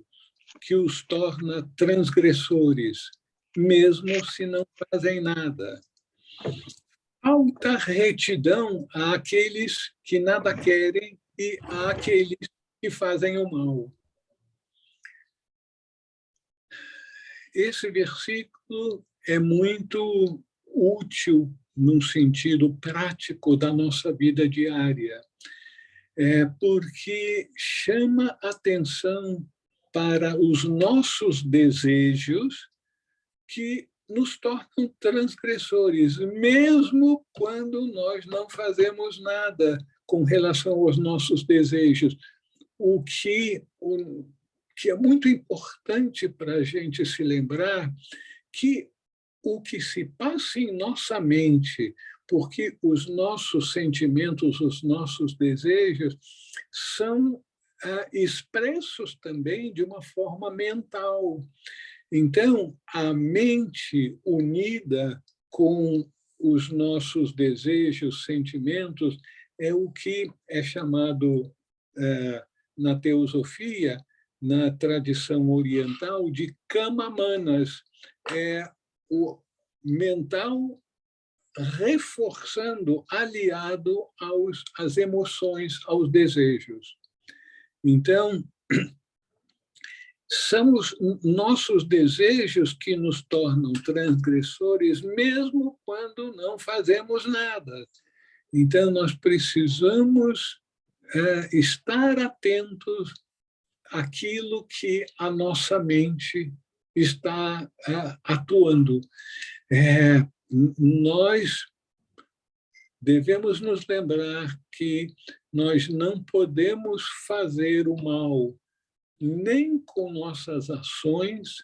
que os torna transgressores, mesmo se não fazem nada. Falta retidão àqueles que nada querem e àqueles que fazem o mal. Esse versículo é muito útil num sentido prático da nossa vida diária, porque chama atenção para os nossos desejos que nos tornam transgressores, mesmo quando nós não fazemos nada com relação aos nossos desejos. O que é muito importante para a gente se lembrar que o que se passa em nossa mente, porque os nossos sentimentos, os nossos desejos são expressos também de uma forma mental. Então, a mente unida com os nossos desejos, sentimentos, é o que é chamado, na teosofia, na tradição oriental, de kama manas. É o mental reforçando, aliado às emoções, aos desejos. Então, são os nossos desejos que nos tornam transgressores, mesmo quando não fazemos nada. Então, nós precisamos estar atentos àquilo que a nossa mente está atuando. Nós devemos nos lembrar que nós não podemos fazer o mal nem com nossas ações,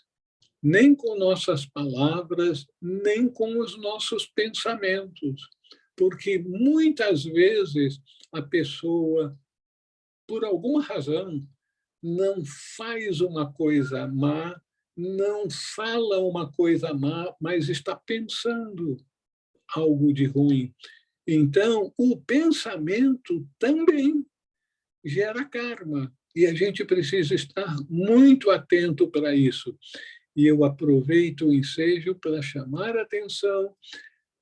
nem com nossas palavras, nem com os nossos pensamentos, porque muitas vezes a pessoa, por alguma razão, não faz uma coisa má, não fala uma coisa má, mas está pensando algo de ruim. Então, o pensamento também gera karma, e a gente precisa estar muito atento para isso. E eu aproveito o ensejo para chamar a atenção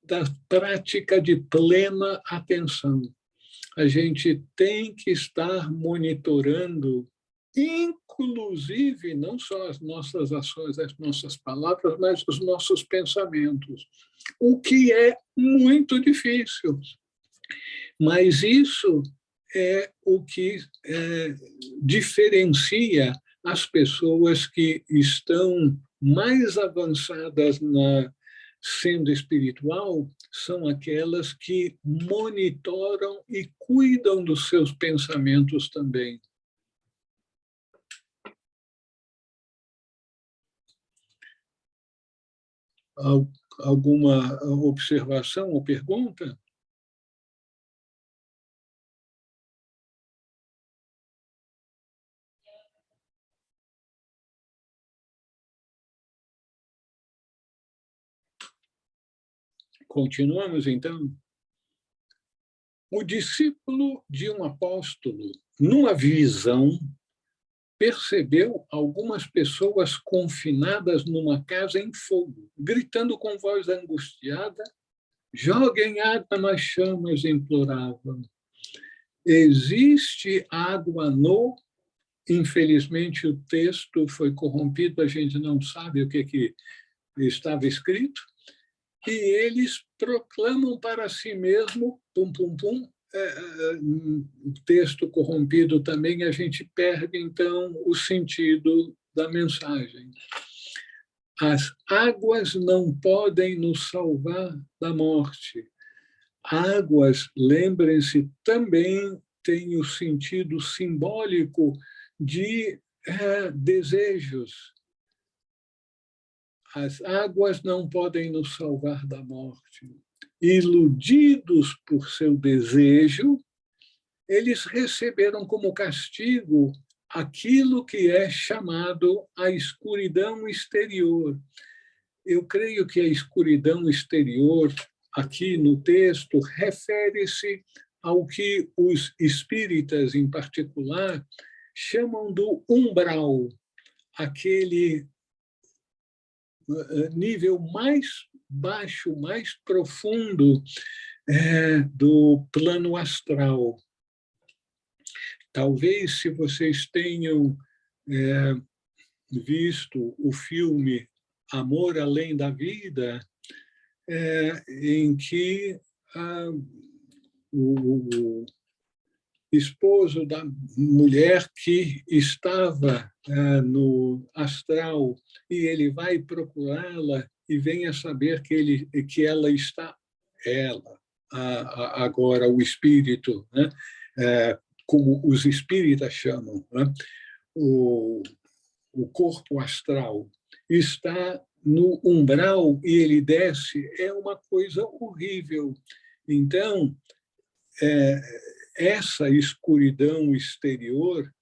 da prática de plena atenção. A gente tem que estar monitorando, inclusive, não só as nossas ações, as nossas palavras, mas os nossos pensamentos, o que é muito difícil. Mas isso é o que diferencia as pessoas que estão mais avançadas na senda espiritual, são aquelas que monitoram e cuidam dos seus pensamentos também. Alguma observação ou pergunta? Continuamos, então. O discípulo de um apóstolo, numa visão, percebeu algumas pessoas confinadas numa casa em fogo, gritando com voz angustiada: joguem água nas chamas, imploravam. Existe água no... Infelizmente, o texto foi corrompido, a gente não sabe o que estava escrito, e eles proclamam para si mesmo, pum, pum, pum, texto corrompido também, a gente perde, então, o sentido da mensagem. As águas não podem nos salvar da morte. Águas, lembrem-se, também tem o sentido simbólico de desejos. As águas não podem nos salvar da morte. Iludidos por seu desejo, eles receberam como castigo aquilo que é chamado a escuridão exterior. Eu creio que a escuridão exterior, aqui no texto, refere-se ao que os espíritas, em particular, chamam do umbral, aquele nível mais baixo, mais profundo do plano astral. Talvez, se vocês tenham visto o filme Amor Além da Vida, em que o esposo da mulher que estava no astral e ele vai procurá-la e vem a saber que ela está, agora o espírito, né? Como os espíritas chamam, né? O corpo astral está no umbral e ele desce, é uma coisa horrível. Então, essa escuridão exterior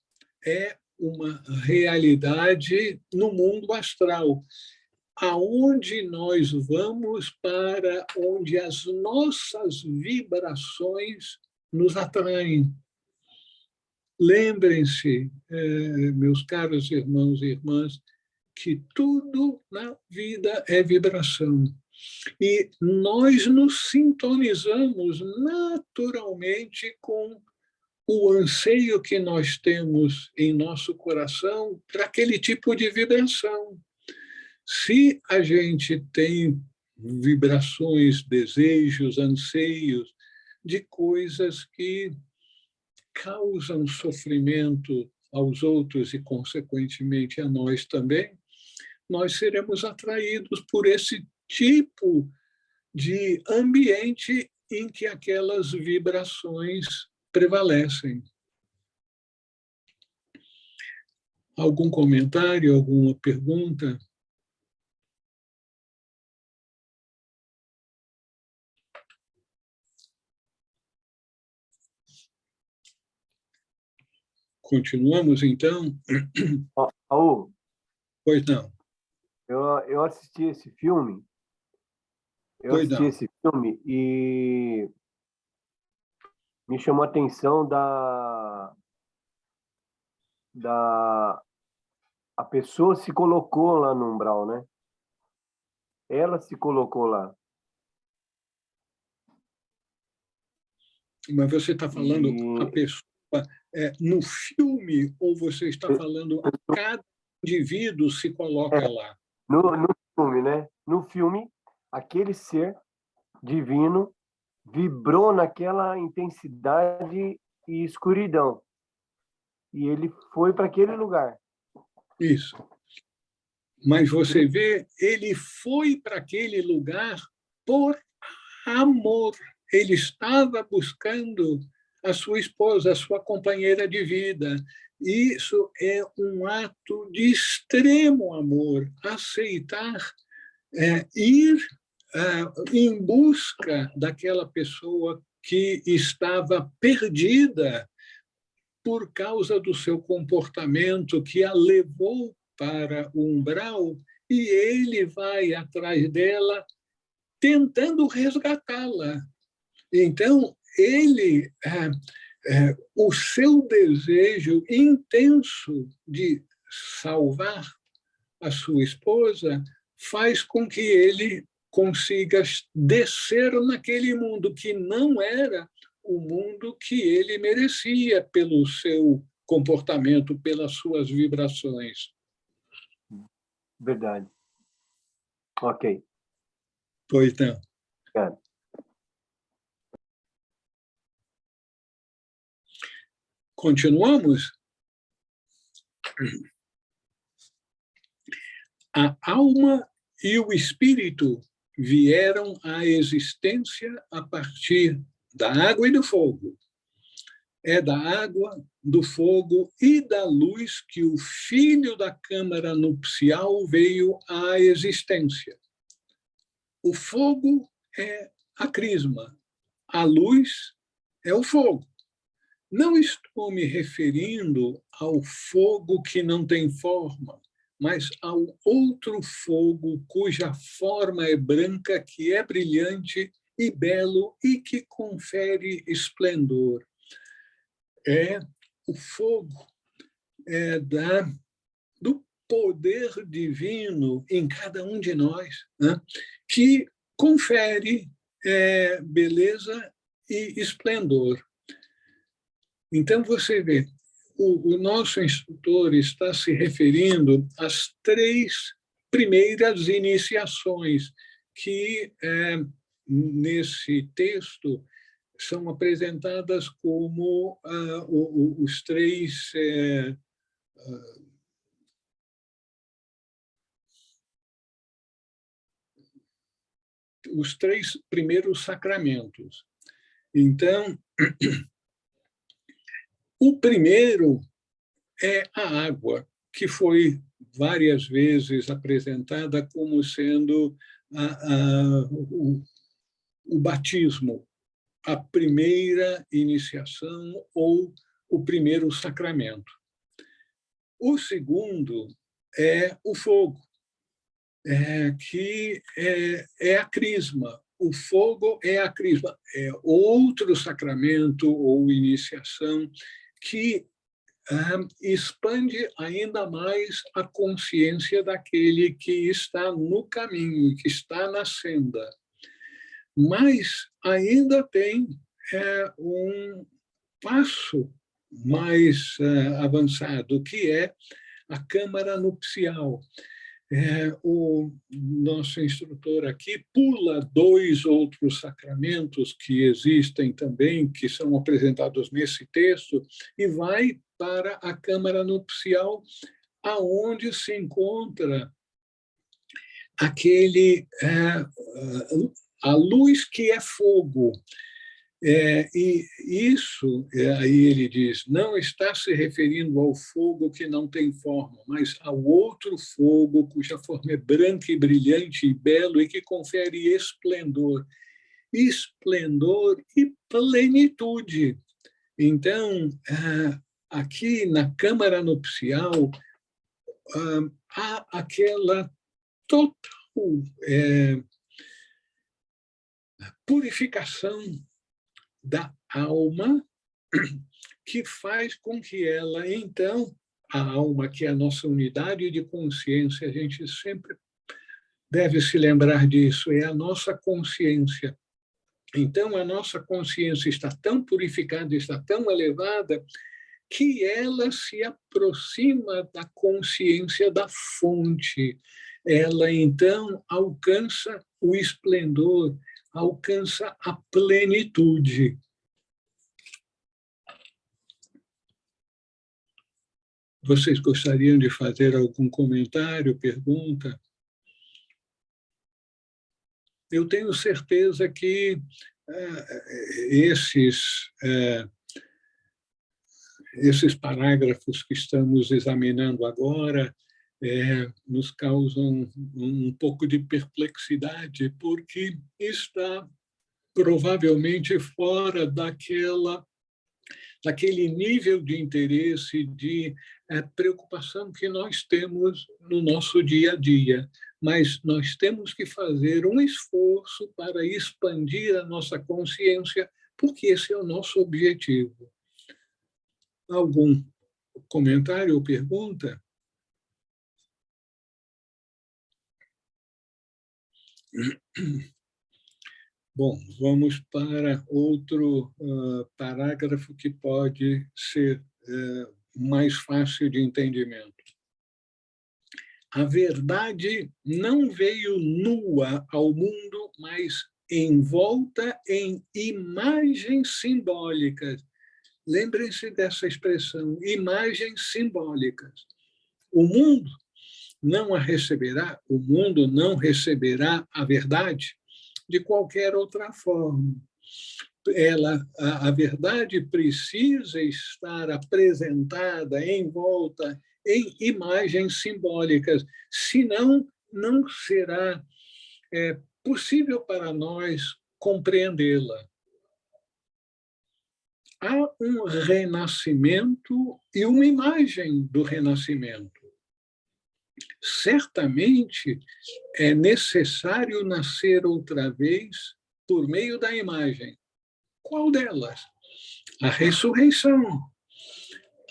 é uma realidade no mundo astral, aonde nós vamos para onde as nossas vibrações nos atraem. Lembrem-se, meus caros irmãos e irmãs, que tudo na vida é vibração. E nós nos sintonizamos naturalmente com o anseio que nós temos em nosso coração para aquele tipo de vibração. Se a gente tem vibrações, desejos, anseios de coisas que causam sofrimento aos outros e, consequentemente, a nós também, nós seremos atraídos por esse tipo de ambiente em que aquelas vibrações prevalecem. Algum comentário, alguma pergunta? Continuamos, então? Raul, Pois não. eu assisti esse filme. E me chamou a atenção a pessoa se colocou lá no umbral, né? Ela se colocou lá. Mas você está falando a pessoa no filme ou você está falando cada indivíduo se coloca lá? No filme, né? No filme, aquele ser divino vibrou naquela intensidade e escuridão. E ele foi para aquele lugar. Isso. Mas você vê, ele foi para aquele lugar por amor. Ele estava buscando a sua esposa, a sua companheira de vida. Isso é um ato de extremo amor, aceitar ir em busca daquela pessoa que estava perdida por causa do seu comportamento que a levou para o umbral, e ele vai atrás dela tentando resgatá-la. Então, o seu desejo intenso de salvar a sua esposa faz com que ele consiga descer naquele mundo que não era o mundo que ele merecia pelo seu comportamento, pelas suas vibrações. Verdade. Ok. Pois não. Obrigado. Continuamos? A alma e o espírito vieram à existência a partir da água e do fogo. É da água, do fogo e da luz que o filho da câmara nupcial veio à existência. O fogo é a crisma, a luz é o fogo. Não estou me referindo ao fogo que não tem forma, mas ao outro fogo cuja forma é branca, que é brilhante e belo e que confere esplendor. É o fogo do poder divino em cada um de nós, né? Que confere beleza e esplendor. Então, você vê, o nosso instrutor está se referindo às 3 primeiras iniciações que, nesse texto, são apresentadas como os 3 primeiros sacramentos. Então, o primeiro é a água, que foi várias vezes apresentada como sendo o batismo, a primeira iniciação ou o primeiro sacramento. O segundo é o fogo, que é a crisma. O fogo é a crisma, é outro sacramento ou iniciação que expande ainda mais a consciência daquele que está no caminho, que está na senda. Mas ainda tem um passo mais avançado, que é a câmara nupcial. O nosso instrutor aqui pula 2 outros sacramentos que existem também, que são apresentados nesse texto, e vai para a câmara nupcial, aonde se encontra a luz que é fogo. E isso, aí ele diz, não está se referindo ao fogo que não tem forma, mas ao outro fogo cuja forma é branca e brilhante e belo e que confere esplendor e plenitude. Então, aqui na câmara nupcial, há aquela total purificação da alma, que faz com que ela, então, a alma, que é a nossa unidade de consciência, a gente sempre deve se lembrar disso, é a nossa consciência. Então, a nossa consciência está tão purificada, está tão elevada, que ela se aproxima da consciência da fonte. Ela, então, alcança o esplendor, alcança a plenitude. Vocês gostariam de fazer algum comentário, pergunta? Eu tenho certeza que esses parágrafos que estamos examinando agora nos causam um pouco de perplexidade, porque está provavelmente fora daquele nível de interesse, de preocupação que nós temos no nosso dia a dia. Mas nós temos que fazer um esforço para expandir a nossa consciência, porque esse é o nosso objetivo. Algum comentário ou pergunta? Bom, vamos para outro parágrafo que pode ser mais fácil de entendimento. A verdade não veio nua ao mundo, mas envolta em imagens simbólicas. Lembrem-se dessa expressão, imagens simbólicas. O mundo não receberá a verdade de qualquer outra forma. A verdade precisa estar apresentada, envolta em imagens simbólicas, senão não será possível para nós compreendê-la. há um renascimento e uma imagem do renascimento. Certamente é necessário nascer outra vez por meio da imagem. Qual delas? A ressurreição.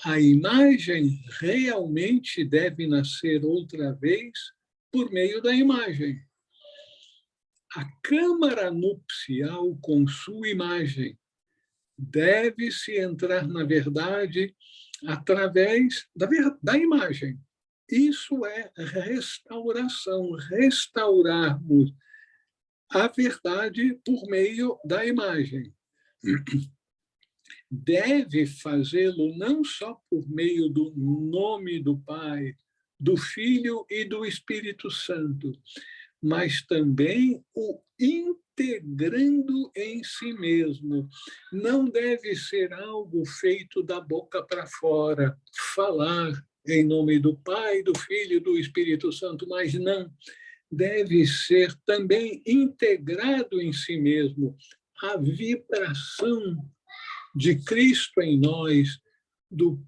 A imagem realmente deve nascer outra vez por meio da imagem. A câmara nupcial com sua imagem deve-se entrar na verdade através da imagem. Isso é restauração, restaurarmos a verdade por meio da imagem. Deve fazê-lo não só por meio do nome do Pai, do Filho e do Espírito Santo, mas também o integrando em si mesmo. Não deve ser algo feito da boca para fora, falar em nome do Pai, do Filho e do Espírito Santo, mas não. Deve ser também integrado em si mesmo. A vibração de Cristo em nós,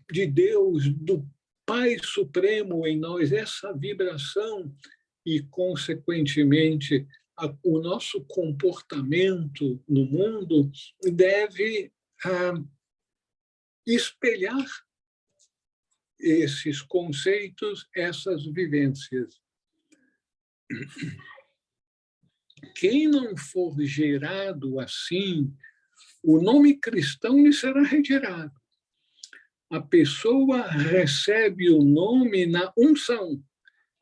de Deus, do Pai Supremo em nós, essa vibração e, consequentemente, o nosso comportamento no mundo deve espelhar esses conceitos, essas vivências. Quem não for gerado assim, o nome cristão lhe será retirado. A pessoa recebe o nome na unção,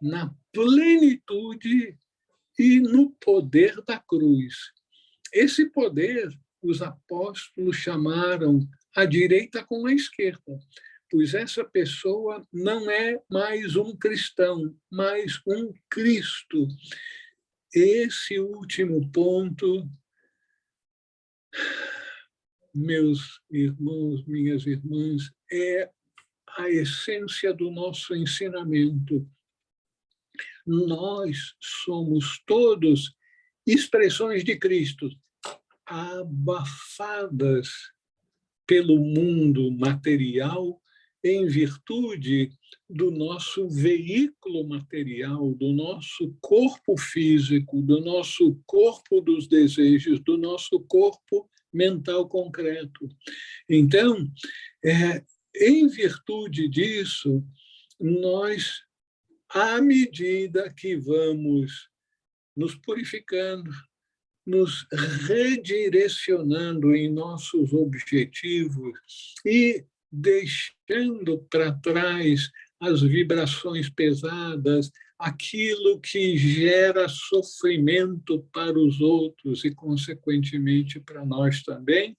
na plenitude e no poder da cruz. Esse poder, os apóstolos chamaram a direita com a esquerda, pois essa pessoa não é mais um cristão, mas um Cristo. Esse último ponto, meus irmãos, minhas irmãs, é a essência do nosso ensinamento. Nós somos todos expressões de Cristo, abafadas pelo mundo material em virtude do nosso veículo material, do nosso corpo físico, do nosso corpo dos desejos, do nosso corpo mental concreto. Então, em virtude disso, nós, à medida que vamos nos purificando, nos redirecionando em nossos objetivos e deixando para trás as vibrações pesadas, aquilo que gera sofrimento para os outros e, consequentemente, para nós também,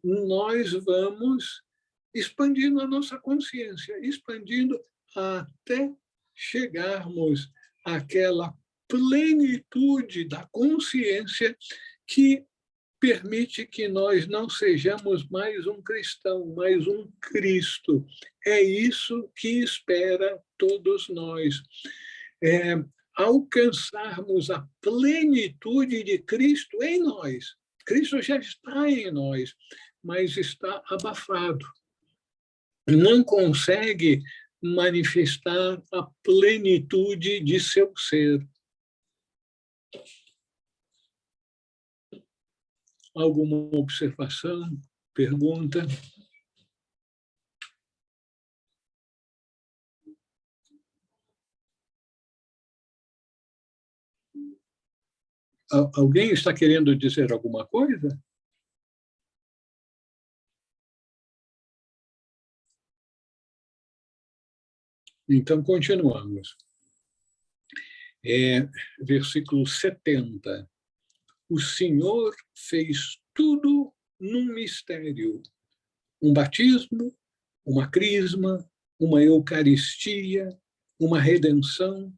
nós vamos expandindo a nossa consciência, expandindo até chegarmos àquela plenitude da consciência que permite que nós não sejamos mais um cristão, mais um Cristo. É isso que espera todos nós. Alcançarmos a plenitude de Cristo em nós. Cristo já está em nós, mas está abafado. Não consegue manifestar a plenitude de seu ser. Alguma observação? Pergunta? Alguém está querendo dizer alguma coisa? Então, continuamos. Versículo 70. O Senhor fez tudo num mistério. Um batismo, uma crisma, uma eucaristia, uma redenção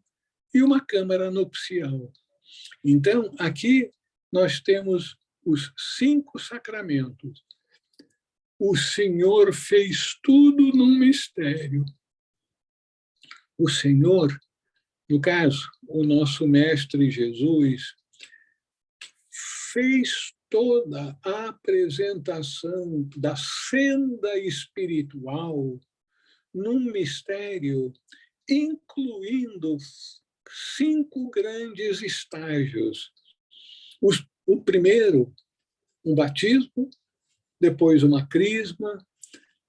e uma câmara nupcial. Então, aqui nós temos os 5 sacramentos. O Senhor fez tudo num mistério. O Senhor, no caso, o nosso Mestre Jesus, fez toda a apresentação da senda espiritual num mistério, incluindo 5 grandes estágios. O primeiro, um batismo, depois uma crisma,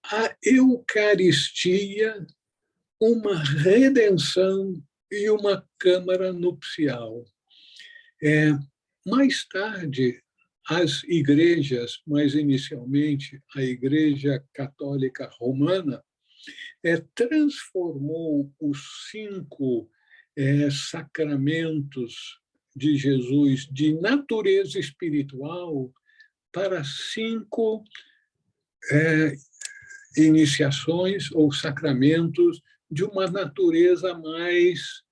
a Eucaristia, uma redenção e uma câmara nupcial. Mais tarde, as igrejas, mas inicialmente a Igreja Católica Romana, transformou os 5 sacramentos de Jesus de natureza espiritual para 5 iniciações ou sacramentos de uma natureza mais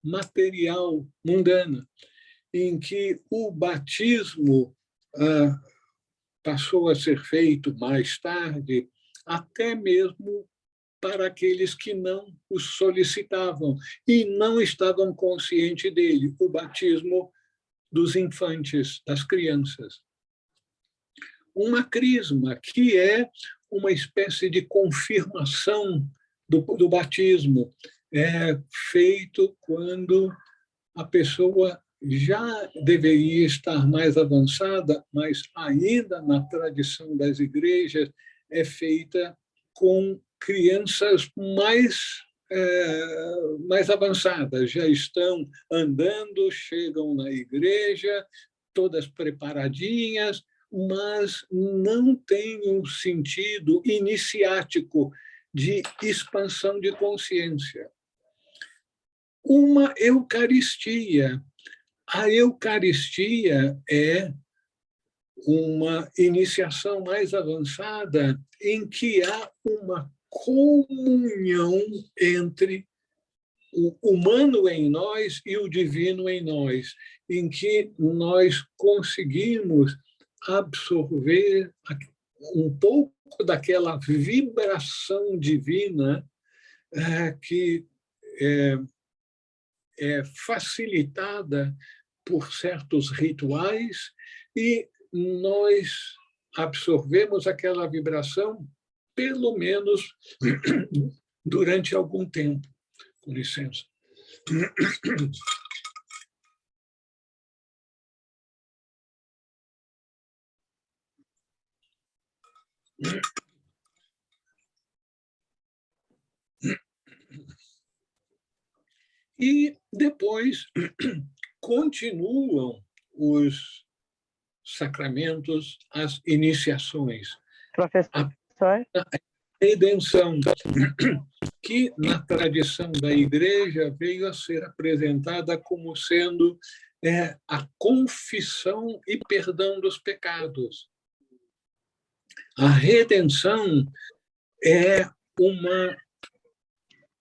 material, mundana, em que o batismo passou a ser feito mais tarde, até mesmo para aqueles que não o solicitavam e não estavam conscientes dele, o batismo dos infantes, das crianças. Uma crisma, que é uma espécie de confirmação do batismo, feito quando a pessoa já deveria estar mais avançada, mas ainda na tradição das igrejas é feita com crianças mais avançadas, já estão andando, chegam na igreja, todas preparadinhas, mas não tem um sentido iniciático de expansão de consciência. Uma Eucaristia. A Eucaristia é uma iniciação mais avançada em que há uma comunhão entre o humano em nós e o divino em nós, em que nós conseguimos absorver um pouco daquela vibração divina que é facilitada por certos rituais, e nós absorvemos aquela vibração, pelo menos durante algum tempo. Com licença. E depois continuam os sacramentos, as iniciações. Professor? A redenção, que na tradição da Igreja veio a ser apresentada como sendo a confissão e perdão dos pecados. A redenção é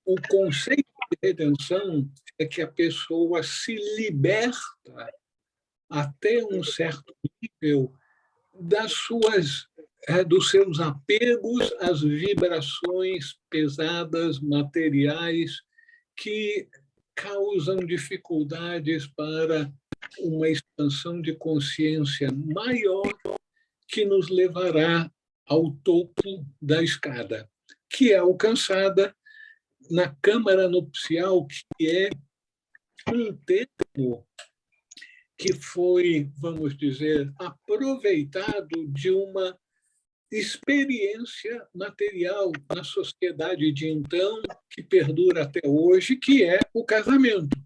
o conceito de redenção é que a pessoa se liberta até um certo nível dos seus apegos às vibrações pesadas, materiais, que causam dificuldades para uma expansão de consciência maior que nos levará ao topo da escada, que é alcançada na câmara nupcial, que é um termo que foi, vamos dizer, aproveitado de uma experiência material na sociedade de então, que perdura até hoje, que é o casamento.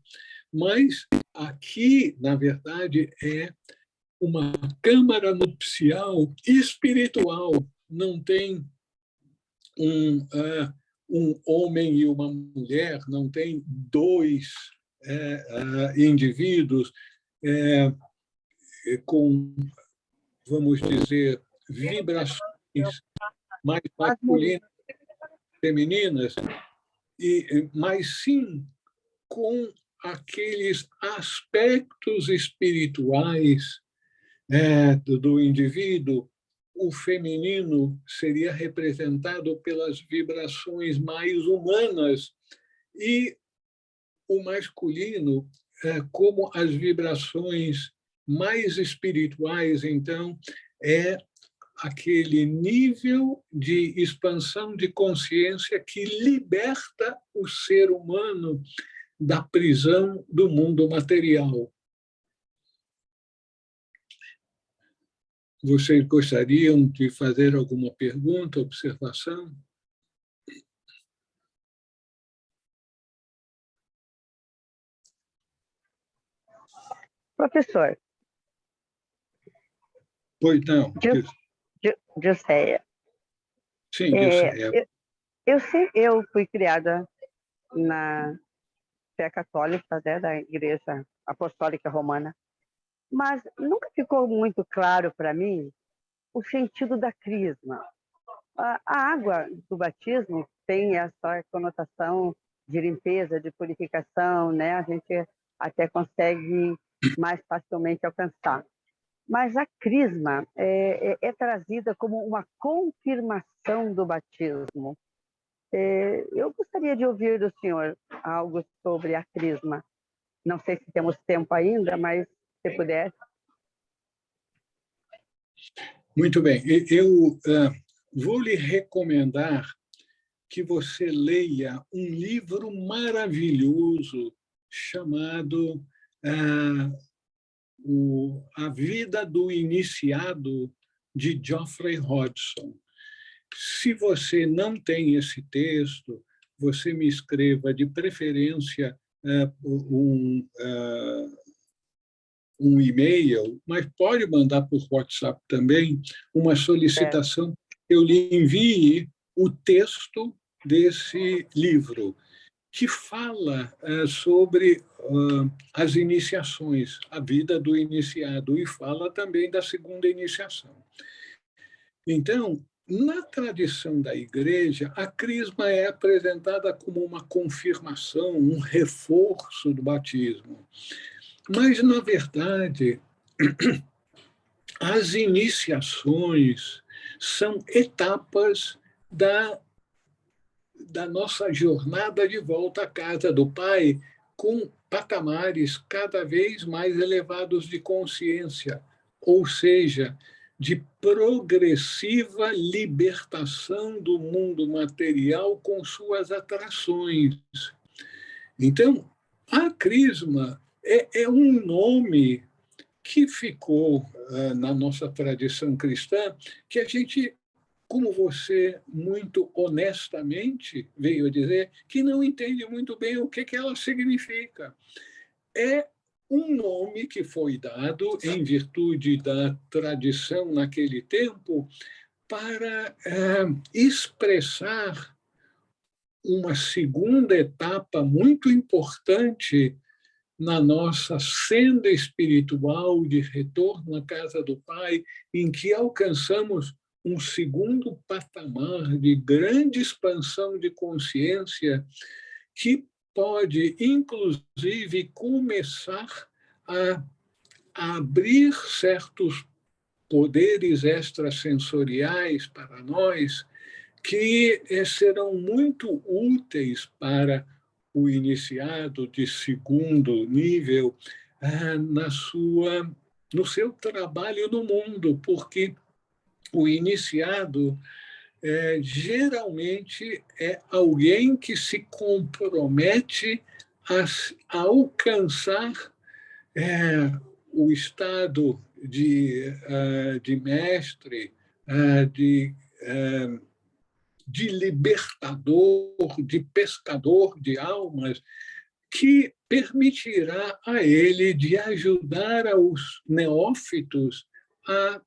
Mas aqui, na verdade, é uma câmara nupcial espiritual, não tem um homem e uma mulher, não tem 2 indivíduos com, vamos dizer, vibrações mais masculinas, femininas, mas sim com aqueles aspectos espirituais do indivíduo. O feminino seria representado pelas vibrações mais humanas e o masculino como as vibrações mais espirituais, então, é aquele nível de expansão de consciência que liberta o ser humano da prisão do mundo material. Vocês gostariam de fazer alguma pergunta, observação? Professor. Pois não. Jusceia. Sim, Jusceia. Eu fui criada na fé católica, né, da Igreja Apostólica Romana, mas nunca ficou muito claro para mim o sentido da crisma. A água do batismo tem essa conotação de limpeza, de purificação, né? A gente até consegue mais facilmente alcançar. Mas a crisma é trazida como uma confirmação do batismo. Eu gostaria de ouvir do senhor algo sobre a crisma. Não sei se temos tempo ainda, mas se puder. Muito bem. Eu vou lhe recomendar que você leia um livro maravilhoso chamado A Vida do Iniciado, de Geoffrey Hodgson. Se você não tem esse texto, você me escreva, de preferência, um e-mail, mas pode mandar por WhatsApp também uma solicitação que eu lhe envie o texto desse livro, que fala sobre as iniciações, a vida do iniciado, e fala também da segunda iniciação. Então, na tradição da Igreja, a crisma é apresentada como uma confirmação, um reforço do batismo. Mas, na verdade, as iniciações são etapas da nossa jornada de volta à casa do Pai, com patamares cada vez mais elevados de consciência, ou seja, de progressiva libertação do mundo material com suas atrações. Então, a crisma é um nome que ficou na nossa tradição cristã, que a gente, como você muito honestamente veio a dizer, que não entende muito bem o que ela significa. É um nome que foi dado em virtude da tradição naquele tempo para expressar uma segunda etapa muito importante na nossa senda espiritual de retorno à casa do Pai, em que alcançamos um segundo patamar de grande expansão de consciência que pode, inclusive, começar a abrir certos poderes extrasensoriais para nós que serão muito úteis para o iniciado de segundo nível no seu trabalho no mundo, porque o iniciado geralmente é alguém que se compromete a alcançar o estado de mestre, de libertador, de pescador de almas, que permitirá a ele de ajudar aos neófitos a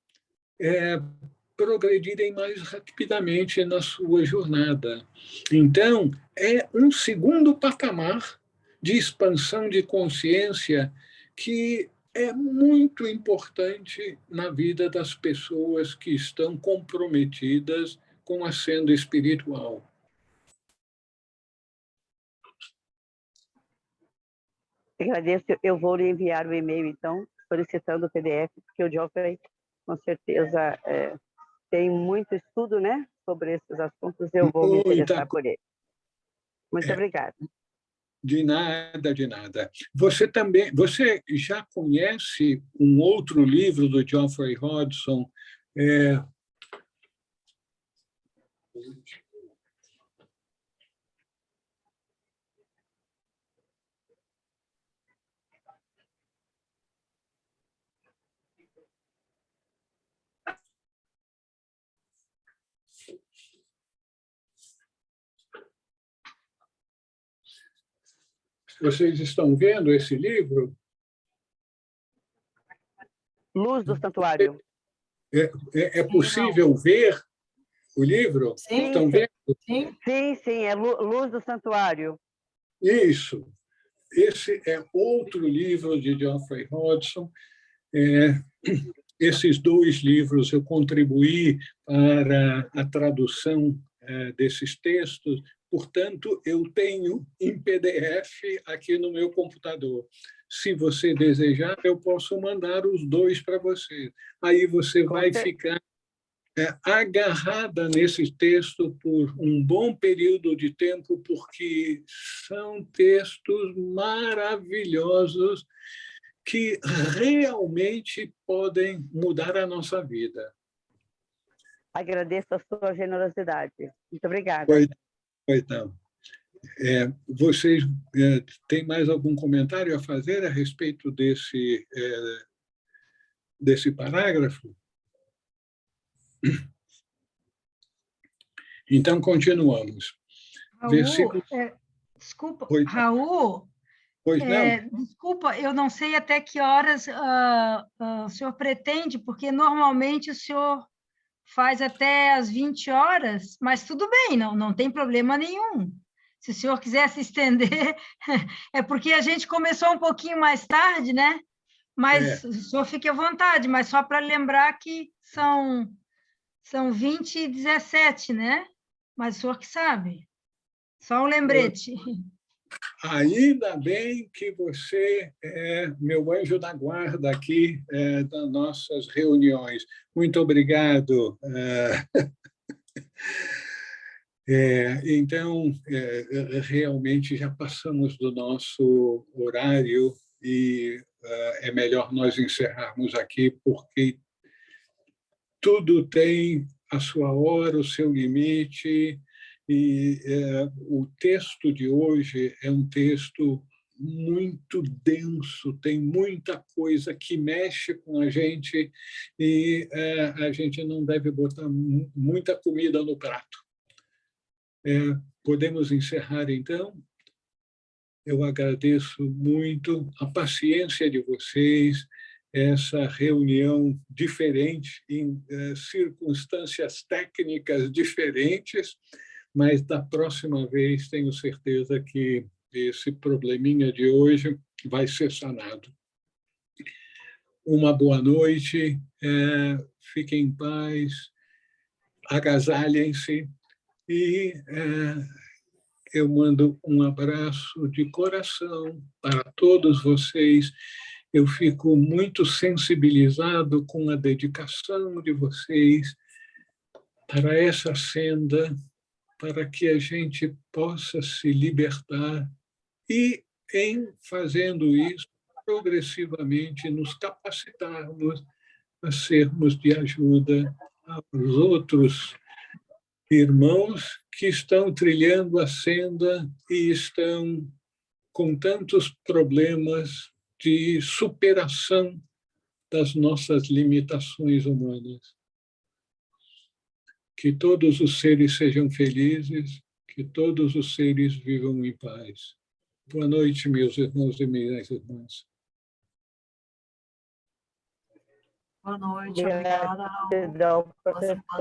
progredirem mais rapidamente na sua jornada. Então, é um segundo patamar de expansão de consciência que é muito importante na vida das pessoas que estão comprometidas com a senda espiritual. Agradeço. Eu vou lhe enviar o e-mail, então, solicitando o PDF, porque o Geoffrey, com certeza, tem muito estudo, né, sobre esses assuntos. Eu vou me interessar por ele. Muito obrigada. De nada, de nada. Você já conhece um outro livro do Geoffrey Hodgson? Vocês estão vendo esse livro? Luz do Santuário. É possível ver o livro? Sim. Estão vendo? Sim, é Luz do Santuário. Isso. Esse é outro livro de Geoffrey Hodgson. Esses dois livros eu contribuí para a tradução desses textos, portanto, eu tenho em PDF aqui no meu computador. Se você desejar, eu posso mandar os dois para você. Aí você vai ficar agarrada nesse texto por um bom período de tempo, porque são textos maravilhosos que realmente podem mudar a nossa vida. Agradeço a sua generosidade. Muito obrigada. Então, vocês têm mais algum comentário a fazer a respeito desse parágrafo? Então, continuamos. Raul, Versículo... desculpa, Oi. Raul, Pois não? desculpa, eu não sei até que horas o senhor pretende, porque normalmente o senhor faz até às 20 horas, mas tudo bem, não tem problema nenhum. Se o senhor quiser se estender, é porque a gente começou um pouquinho mais tarde, né? Mas o senhor fique à vontade, mas só para lembrar que são 20h17, né? Mas o senhor que sabe. Só um lembrete. Ainda bem que você é meu anjo da guarda aqui das nossas reuniões. Muito obrigado. Então, realmente já passamos do nosso horário e é melhor nós encerrarmos aqui, porque tudo tem a sua hora, o seu limite, e o texto de hoje é um texto muito denso, tem muita coisa que mexe com a gente e a gente não deve botar muita comida no prato. Podemos encerrar, então? Eu agradeço muito a paciência de vocês, essa reunião diferente, em circunstâncias técnicas diferentes, mas da próxima vez tenho certeza que esse probleminha de hoje vai ser sanado. Uma boa noite, fiquem em paz, agasalhem-se e eu mando um abraço de coração para todos vocês. Eu fico muito sensibilizado com a dedicação de vocês para essa senda, para que a gente possa se libertar e, em fazendo isso, progressivamente nos capacitarmos a sermos de ajuda aos outros irmãos que estão trilhando a senda e estão com tantos problemas de superação das nossas limitações humanas. Que todos os seres sejam felizes, que todos os seres vivam em paz. Boa noite, meus irmãos e minhas irmãs. Boa noite, obrigada. Gratidão, professor.